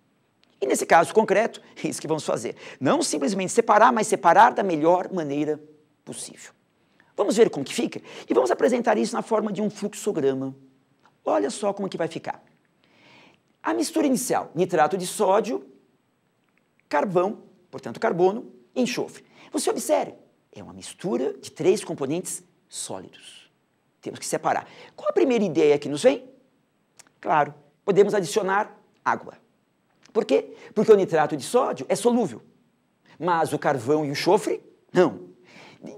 E nesse caso concreto, é isso que vamos fazer. Não simplesmente separar, mas separar da melhor maneira possível. Vamos ver como que fica? E vamos apresentar isso na forma de um fluxograma. Olha só como que vai ficar. A mistura inicial, nitrato de sódio, carvão, portanto carbono, e enxofre. Você observe, é uma mistura de 3 componentes sólidos. Temos que separar. Qual a primeira ideia que nos vem? Claro, podemos adicionar água. Por quê? Porque o nitrato de sódio é solúvel, mas o carvão e o enxofre, não.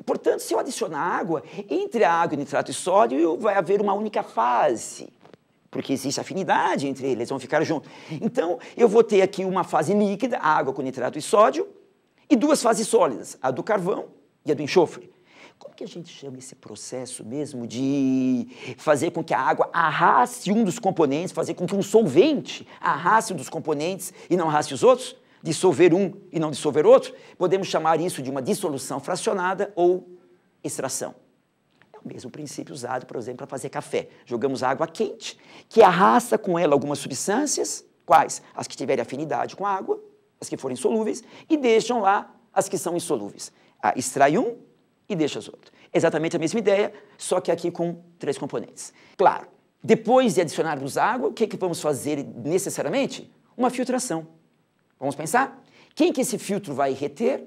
Portanto, se eu adicionar água, entre a água e o nitrato de sódio vai haver uma única fase, porque existe afinidade entre eles, vão ficar juntos. Então, eu vou ter aqui uma fase líquida, a água com nitrato de sódio, e 2 fases sólidas, a do carvão e a do enxofre. Como que a gente chama esse processo mesmo de fazer com que a água arraste um dos componentes, fazer com que um solvente arraste um dos componentes e não arraste os outros? Dissolver um e não dissolver outro? Podemos chamar isso de uma dissolução fracionada ou extração. É o mesmo princípio usado, por exemplo, para fazer café. Jogamos água quente, que arrasta com ela algumas substâncias, quais? As que tiverem afinidade com a água, as que forem solúveis, e deixam lá as que são insolúveis. Extrai um e deixa as outras. Exatamente a mesma ideia, só que aqui com 3 componentes. Claro, depois de adicionarmos água, o que vamos fazer necessariamente? Uma filtração. Vamos pensar? Quem que esse filtro vai reter?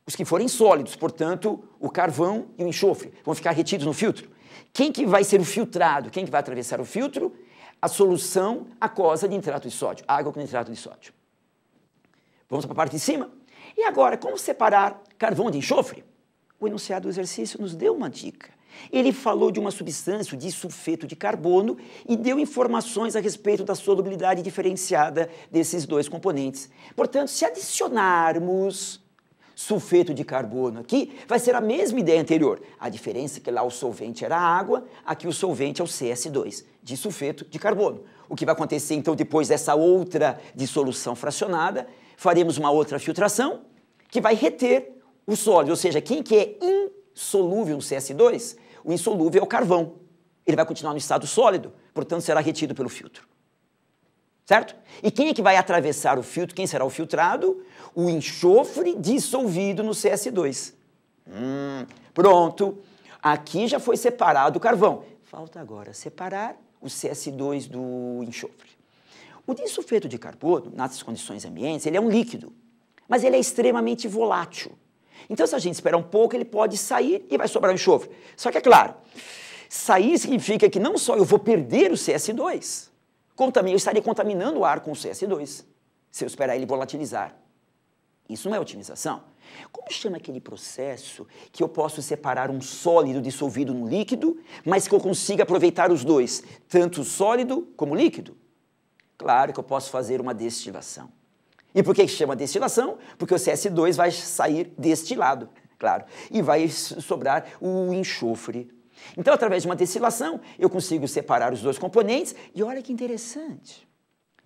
Os que forem sólidos, portanto, o carvão e o enxofre vão ficar retidos no filtro. Quem que vai ser o filtrado? Quem que vai atravessar o filtro? A solução aquosa de nitrato de sódio, água com nitrato de sódio. Vamos para a parte de cima? E agora, como separar carvão de enxofre? O enunciado do exercício nos deu uma dica. Ele falou de uma substância, o disulfeto de carbono, e deu informações a respeito da solubilidade diferenciada desses 2 componentes. Portanto, se adicionarmos sulfeto de carbono aqui, vai ser a mesma ideia anterior. A diferença é que lá o solvente era a água, aqui o solvente é o CS2, disulfeto de carbono. O que vai acontecer, então, depois dessa outra dissolução fracionada, faremos uma outra filtração que vai reter o sólido, ou seja, quem que é insolúvel no CS2, o insolúvel é o carvão. Ele vai continuar no estado sólido, portanto será retido pelo filtro. Certo? E quem é que vai atravessar o filtro? Quem será o filtrado? O enxofre dissolvido no CS2. Pronto. Aqui já foi separado o carvão. Falta agora separar o CS2 do enxofre. O disulfeto de carbono, nas condições ambientes, ele é um líquido, mas ele é extremamente volátil. Então, se a gente esperar um pouco, ele pode sair e vai sobrar o enxofre. Só que, é claro, sair significa que não só eu vou perder o CS2, como também eu estaria contaminando o ar com o CS2, se eu esperar ele volatilizar. Isso não é otimização. Como chama aquele processo que eu posso separar um sólido dissolvido no líquido, mas que eu consiga aproveitar os dois, tanto o sólido como o líquido? Claro que eu posso fazer uma destilação. E por que chama destilação? Porque o CS2 vai sair destilado, claro, e vai sobrar o enxofre. Então, através de uma destilação, eu consigo separar os 2 componentes. E olha que interessante.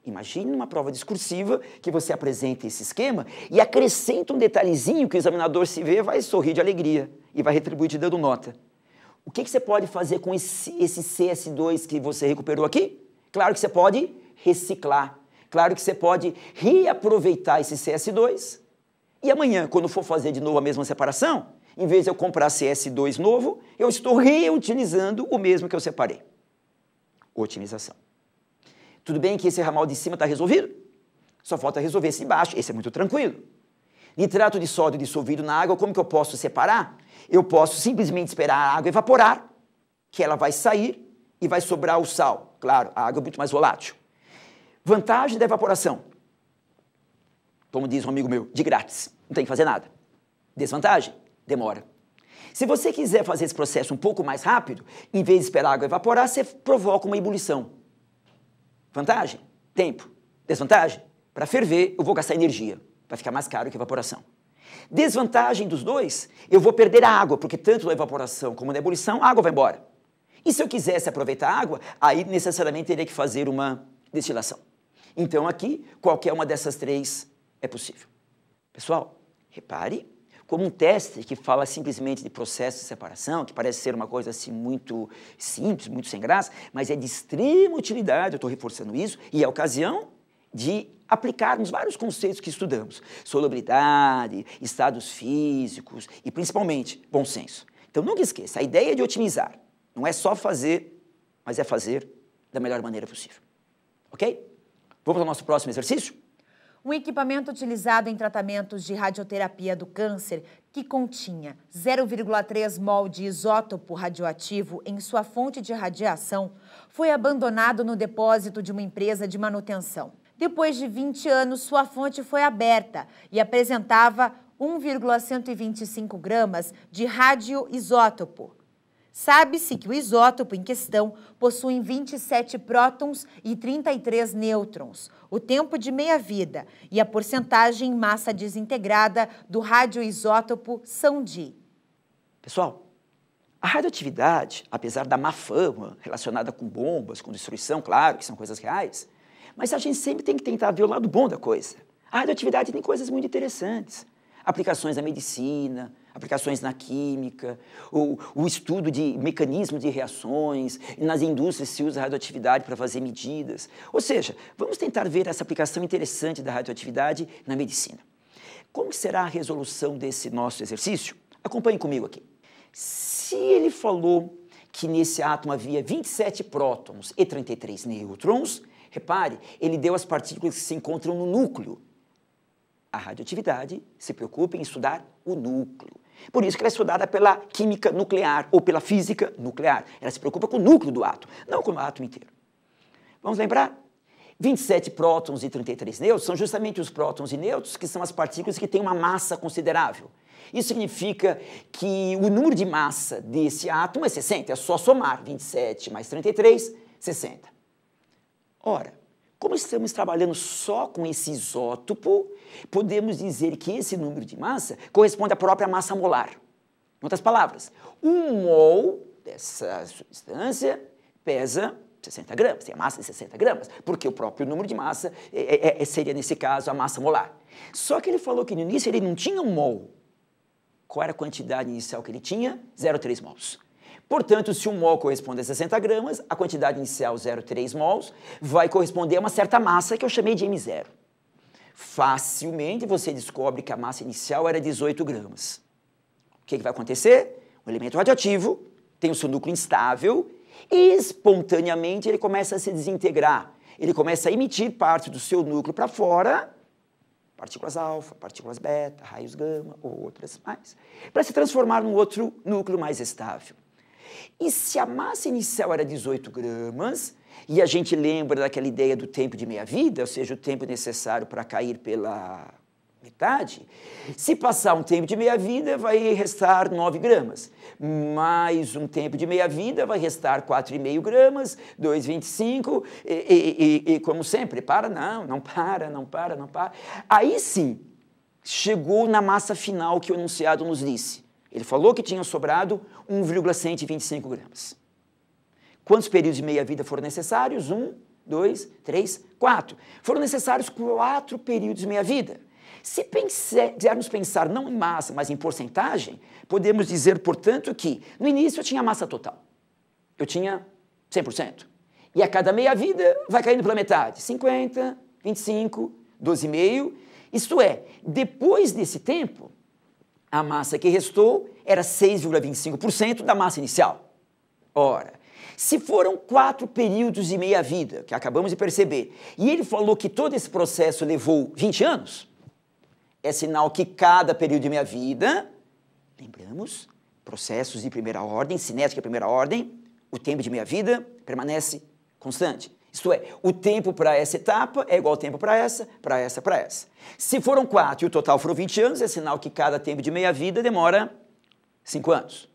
Imagine uma prova discursiva que você apresenta esse esquema e acrescenta um detalhezinho que o examinador, se vê, vai sorrir de alegria e vai retribuir te dando nota. O que você pode fazer com esse CS2 que você recuperou aqui? Claro que você pode reciclar. Claro que você pode reaproveitar esse CS2 e amanhã, quando for fazer de novo a mesma separação, em vez de eu comprar CS2 novo, eu estou reutilizando o mesmo que eu separei. Otimização. Tudo bem que esse ramal de cima está resolvido? Só falta resolver esse de baixo, esse é muito tranquilo. Nitrato de sódio dissolvido na água, como que eu posso separar? Eu posso simplesmente esperar a água evaporar, que ela vai sair e vai sobrar o sal. Claro, a água é muito mais volátil. Vantagem da evaporação. Como diz um amigo meu, de grátis, não tem que fazer nada. Desvantagem? Demora. Se você quiser fazer esse processo um pouco mais rápido, em vez de esperar a água evaporar, você provoca uma ebulição. Vantagem? Tempo. Desvantagem? Para ferver, eu vou gastar energia. Vai ficar mais caro que a evaporação. Desvantagem dos dois, eu vou perder a água, porque tanto na evaporação como na ebulição, a água vai embora. E se eu quisesse aproveitar a água, aí necessariamente teria que fazer uma destilação. Então aqui, qualquer uma dessas três é possível. Pessoal, repare como um teste que fala simplesmente de processo de separação, que parece ser uma coisa assim muito simples, muito sem graça, mas é de extrema utilidade, eu estou reforçando isso, e é a ocasião de aplicarmos vários conceitos que estudamos. Solubilidade, estados físicos e principalmente bom senso. Então nunca esqueça, a ideia de otimizar não é só fazer, mas é fazer da melhor maneira possível. Ok? Vamos ao nosso próximo exercício? Um equipamento utilizado em tratamentos de radioterapia do câncer que continha 0,3 mol de isótopo radioativo em sua fonte de radiação foi abandonado no depósito de uma empresa de manutenção. Depois de 20 anos, sua fonte foi aberta e apresentava 1,125 gramas de radioisótopo. Sabe-se que o isótopo em questão possui 27 prótons e 33 nêutrons, o tempo de meia-vida e a porcentagem em massa desintegrada do radioisótopo são de... Pessoal, a radioatividade, apesar da má fama relacionada com bombas, com destruição, claro, que são coisas reais, mas a gente sempre tem que tentar ver o lado bom da coisa. A radioatividade tem coisas muito interessantes. Aplicações na medicina, aplicações na química, o estudo de mecanismos de reações, nas indústrias se usa a radioatividade para fazer medidas. Ou seja, vamos tentar ver essa aplicação interessante da radioatividade na medicina. Como será a resolução desse nosso exercício? Acompanhe comigo aqui. Se ele falou que nesse átomo havia 27 prótons e 33 nêutrons, repare, ele deu as partículas que se encontram no núcleo. A radioatividade se preocupa em estudar o núcleo. Por isso que ela é estudada pela química nuclear ou pela física nuclear. Ela se preocupa com o núcleo do átomo, não com o átomo inteiro. Vamos lembrar? 27 prótons e 33 nêutrons são justamente os prótons e nêutrons que são as partículas que têm uma massa considerável. Isso significa que o número de massa desse átomo é 60, é só somar 27 mais 33, 60. Ora, como estamos trabalhando só com esse isótopo, podemos dizer que esse número de massa corresponde à própria massa molar. Em outras palavras, 1 mol dessa substância pesa 60 gramas, tem a massa de 60 gramas, porque o próprio número de massa seria, nesse caso, a massa molar. Só que ele falou que no início ele não tinha 1 mol. Qual era a quantidade inicial que ele tinha? 0,3 mols. Portanto, se 1 mol corresponde a 60 gramas, a quantidade inicial 0,3 mols vai corresponder a uma certa massa que eu chamei de M0. Facilmente você descobre que a massa inicial era 18 gramas. O que vai acontecer? O elemento radioativo tem o seu núcleo instável e espontaneamente ele começa a se desintegrar. Ele começa a emitir parte do seu núcleo para fora, partículas alfa, partículas beta, raios gama ou outras mais, para se transformar num outro núcleo mais estável. E se a massa inicial era 18 gramas, e a gente lembra daquela ideia do tempo de meia-vida, ou seja, o tempo necessário para cair pela metade, se passar um tempo de meia-vida, vai restar 9 gramas. Mais um tempo de meia-vida, vai restar 4,5 gramas, 2,25, e como sempre, não para. Aí sim, chegou na massa final que o enunciado nos disse. Ele falou que tinha sobrado 1,125 gramas. Quantos períodos de meia-vida foram necessários? 1, 2, 3, 4. Foram necessários 4 períodos de meia-vida. Se quisermos pensar não em massa, mas em porcentagem, podemos dizer, portanto, que no início eu tinha massa total. Eu tinha 100%. E a cada meia-vida vai caindo pela metade. 50, 25, 12,5. Isto é, depois desse tempo, a massa que restou era 6,25% da massa inicial. Ora, se foram 4 períodos de meia-vida, que acabamos de perceber, e ele falou que todo esse processo levou 20 anos, é sinal que cada período de meia-vida, lembramos, processos de primeira ordem, cinética de primeira ordem, o tempo de meia-vida permanece constante. Isto é, o tempo para essa etapa é igual ao tempo para essa, para essa, para essa. Se foram 4 e o total foram 20 anos, é sinal que cada tempo de meia-vida demora 5 anos.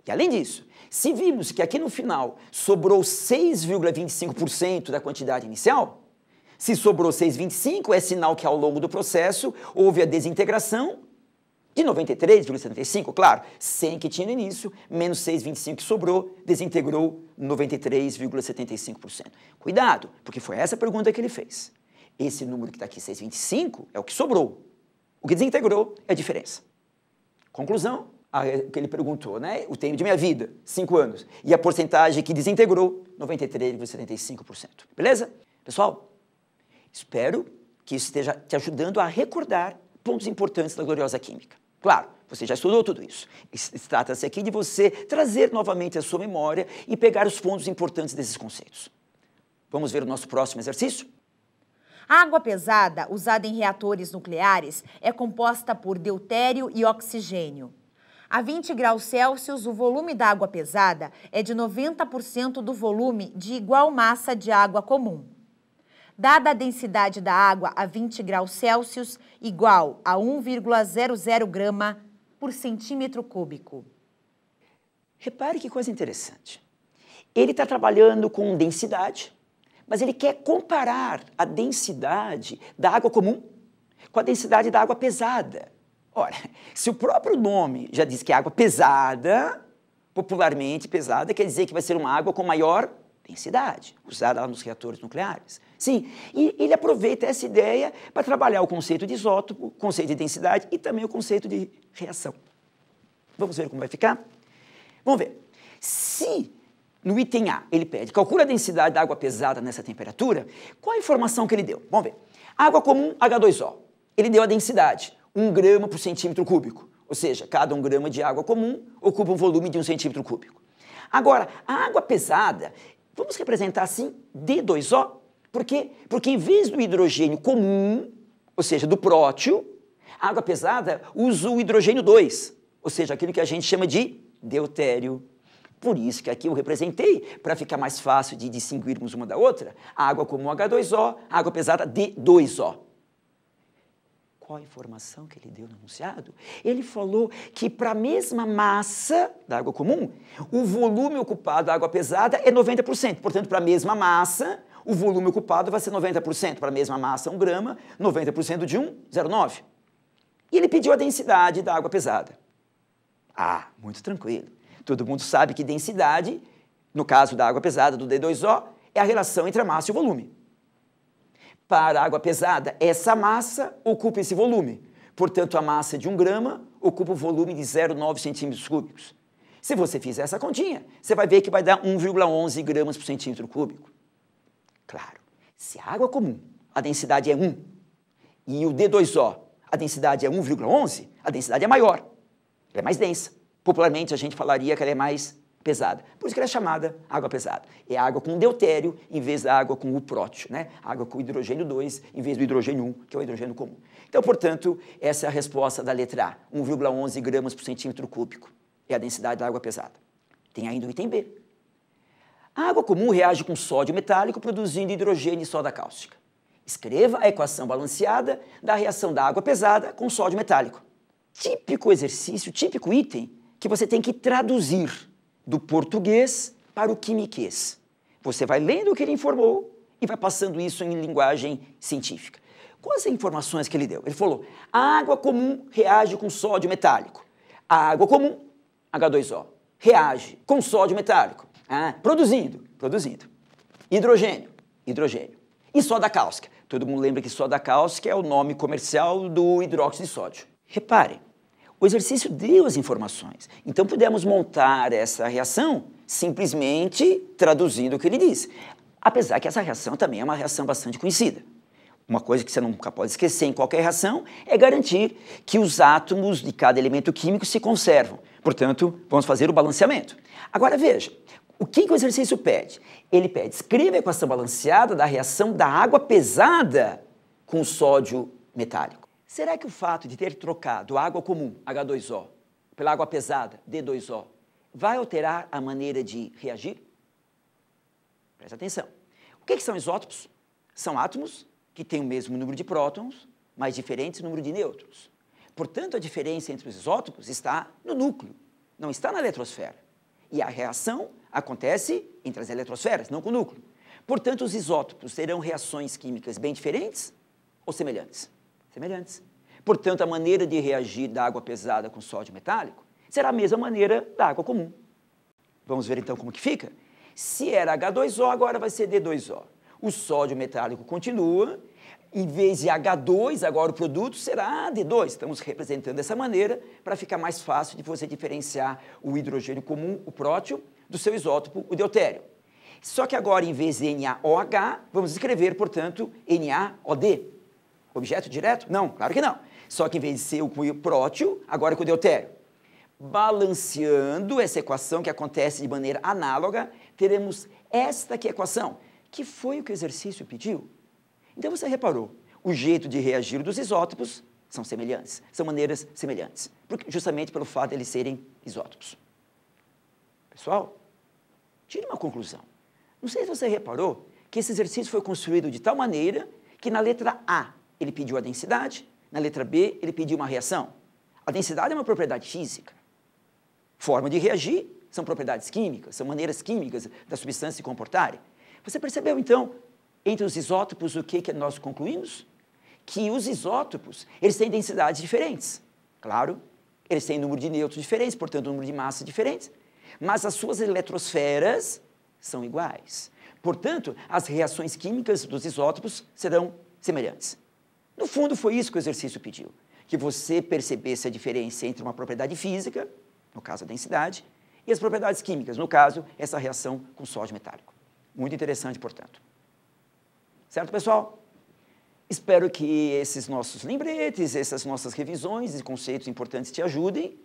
E além disso, se vimos que aqui no final sobrou 6,25% da quantidade inicial, se sobrou 6,25, é sinal que ao longo do processo houve a desintegração de 93,75, claro, 100 que tinha no início, menos 6,25 que sobrou, desintegrou 93,75%. Cuidado, porque foi essa a pergunta que ele fez. Esse número que está aqui, 6,25, é o que sobrou. O que desintegrou é a diferença. Conclusão, o que ele perguntou, né? O tempo de minha vida, 5 anos. E a porcentagem que desintegrou, 93,75%. Beleza? Pessoal, espero que isso esteja te ajudando a recordar pontos importantes da gloriosa química. Claro, você já estudou tudo isso. Trata-se aqui de você trazer novamente a sua memória e pegar os pontos importantes desses conceitos. Vamos ver o nosso próximo exercício? A água pesada, usada em reatores nucleares, é composta por deutério e oxigênio. A 20 graus Celsius, o volume da água pesada é de 90% do volume de igual massa de água comum. Dada a densidade da água a 20 graus Celsius, igual a 1,00 grama por centímetro cúbico. Repare que coisa interessante. Ele está trabalhando com densidade, mas ele quer comparar a densidade da água comum com a densidade da água pesada. Ora, se o próprio nome já diz que é água pesada, popularmente pesada, quer dizer que vai ser uma água com maior densidade, usada lá nos reatores nucleares. Sim, e ele aproveita essa ideia para trabalhar o conceito de isótopo, o conceito de densidade e também o conceito de reação. Vamos ver como vai ficar? Vamos ver. Se no item A ele pede, calcula a densidade da água pesada nessa temperatura, qual a informação que ele deu? Vamos ver. Água comum, H2O. Ele deu a densidade, 1 grama por centímetro cúbico. Ou seja, cada 1 grama de água comum ocupa um volume de 1 centímetro cúbico. Agora, a água pesada, vamos representar assim D2O. Por quê? Porque em vez do hidrogênio comum, ou seja, do prótio, a água pesada usa o hidrogênio 2, ou seja, aquilo que a gente chama de deutério. Por isso que aqui eu representei, para ficar mais fácil de distinguirmos uma da outra, a água comum H2O, a água pesada D2O. Qual a informação que ele deu no enunciado? Ele falou que para a mesma massa da água comum, o volume ocupado da água pesada é 90%. Portanto, para a mesma massa, o volume ocupado vai ser 90%. Para a mesma massa, 1 grama, 90% de 1, 0,9. E ele pediu a densidade da água pesada. Ah, muito tranquilo. Todo mundo sabe que densidade, no caso da água pesada, do D2O, é a relação entre a massa e o volume. Para a água pesada, essa massa ocupa esse volume. Portanto, a massa de 1 grama ocupa o volume de 0,9 centímetros cúbicos. Se você fizer essa continha, você vai ver que vai dar 1,11 gramas por centímetro cúbico. Claro, se a água comum, a densidade é 1, e o D2O, a densidade é 1,11, a densidade é maior. Ela é mais densa. Popularmente, a gente falaria que ela é mais pesada. Por isso que ela é chamada água pesada. É água com deutério em vez da água com o prótio, né? Água com hidrogênio 2 em vez do hidrogênio 1, que é o hidrogênio comum. Então, portanto, essa é a resposta da letra A, 1,11 gramas por centímetro cúbico. É a densidade da água pesada. Tem ainda o item B. A água comum reage com sódio metálico, produzindo hidrogênio e soda cáustica. Escreva a equação balanceada da reação da água pesada com sódio metálico. Típico exercício, típico item que você tem que traduzir do português para o quimiquês. Você vai lendo o que ele informou e vai passando isso em linguagem científica. Quais as informações que ele deu? Ele falou, a água comum reage com sódio metálico. A água comum, H2O, reage com sódio metálico. Produzindo hidrogênio. E soda cáustica. Todo mundo lembra que soda cáustica é o nome comercial do hidróxido de sódio. Reparem, o exercício deu as informações. Então, pudemos montar essa reação simplesmente traduzindo o que ele disse. Apesar que essa reação também é uma reação bastante conhecida. Uma coisa que você nunca pode esquecer em qualquer reação é garantir que os átomos de cada elemento químico se conservam. Portanto, vamos fazer o balanceamento. Agora, veja, o que o exercício pede? Ele pede, escreva a equação balanceada da reação da água pesada com sódio metálico. Será que o fato de ter trocado a água comum, H2O, pela água pesada, D2O, vai alterar a maneira de reagir? Presta atenção. O que são isótopos? São átomos que têm o mesmo número de prótons, mas diferentes número de nêutrons. Portanto, a diferença entre os isótopos está no núcleo, não está na eletrosfera. E a reação acontece entre as eletrosferas, não com o núcleo. Portanto, os isótopos terão reações químicas bem diferentes ou semelhantes? Semelhantes. Portanto, a maneira de reagir da água pesada com sódio metálico será a mesma maneira da água comum. Vamos ver então como que fica? Se era H2O, agora vai ser D2O. O sódio metálico continua, em vez de H2, agora o produto será D2. Estamos representando dessa maneira para ficar mais fácil de você diferenciar o hidrogênio comum, o prótio, do seu isótopo, o deutério. Só que agora, em vez de NaOH, vamos escrever, portanto, NaOD. Objeto direto? Não, claro que não. Só que em vez de ser com o prótio, agora com o deutério. Balanceando essa equação que acontece de maneira análoga, teremos esta aqui equação, que foi o que o exercício pediu. Então você reparou, o jeito de reagir dos isótopos são semelhantes, são maneiras semelhantes, justamente pelo fato de eles serem isótopos. Pessoal, tire uma conclusão. Não sei se você reparou que esse exercício foi construído de tal maneira que na letra A ele pediu a densidade, na letra B ele pediu uma reação. A densidade é uma propriedade física. Forma de reagir são propriedades químicas, são maneiras químicas da substância se comportarem. Você percebeu, então, entre os isótopos, o que nós concluímos? Que os isótopos, eles têm densidades diferentes. Claro, eles têm número de nêutrons diferentes, portanto, número de massas diferentes, mas as suas eletrosferas são iguais. Portanto, as reações químicas dos isótopos serão semelhantes. No fundo, foi isso que o exercício pediu, que você percebesse a diferença entre uma propriedade física, no caso a densidade, e as propriedades químicas, no caso, essa reação com sódio metálico. Muito interessante, portanto. Certo, pessoal? Espero que esses nossos lembretes, essas nossas revisões e conceitos importantes te ajudem.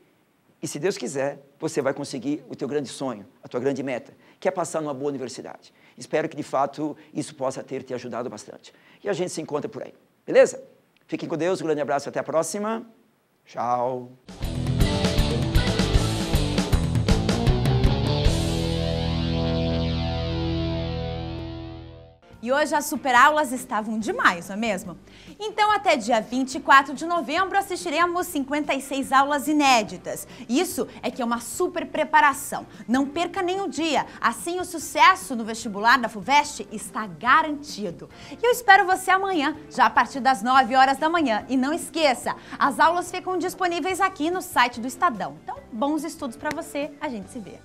E, se Deus quiser, você vai conseguir o teu grande sonho, a tua grande meta, que é passar numa boa universidade. Espero que, de fato, isso possa ter te ajudado bastante. E a gente se encontra por aí. Beleza? Fiquem com Deus, um grande abraço e até a próxima. Tchau. E hoje as superaulas estavam demais, não é mesmo? Então até dia 24 de novembro assistiremos 56 aulas inéditas. Isso é que é uma super preparação. Não perca nenhum dia, assim o sucesso no vestibular da FUVEST está garantido. E eu espero você amanhã, já a partir das 9 horas da manhã. E não esqueça, as aulas ficam disponíveis aqui no site do Estadão. Então, bons estudos para você, a gente se vê.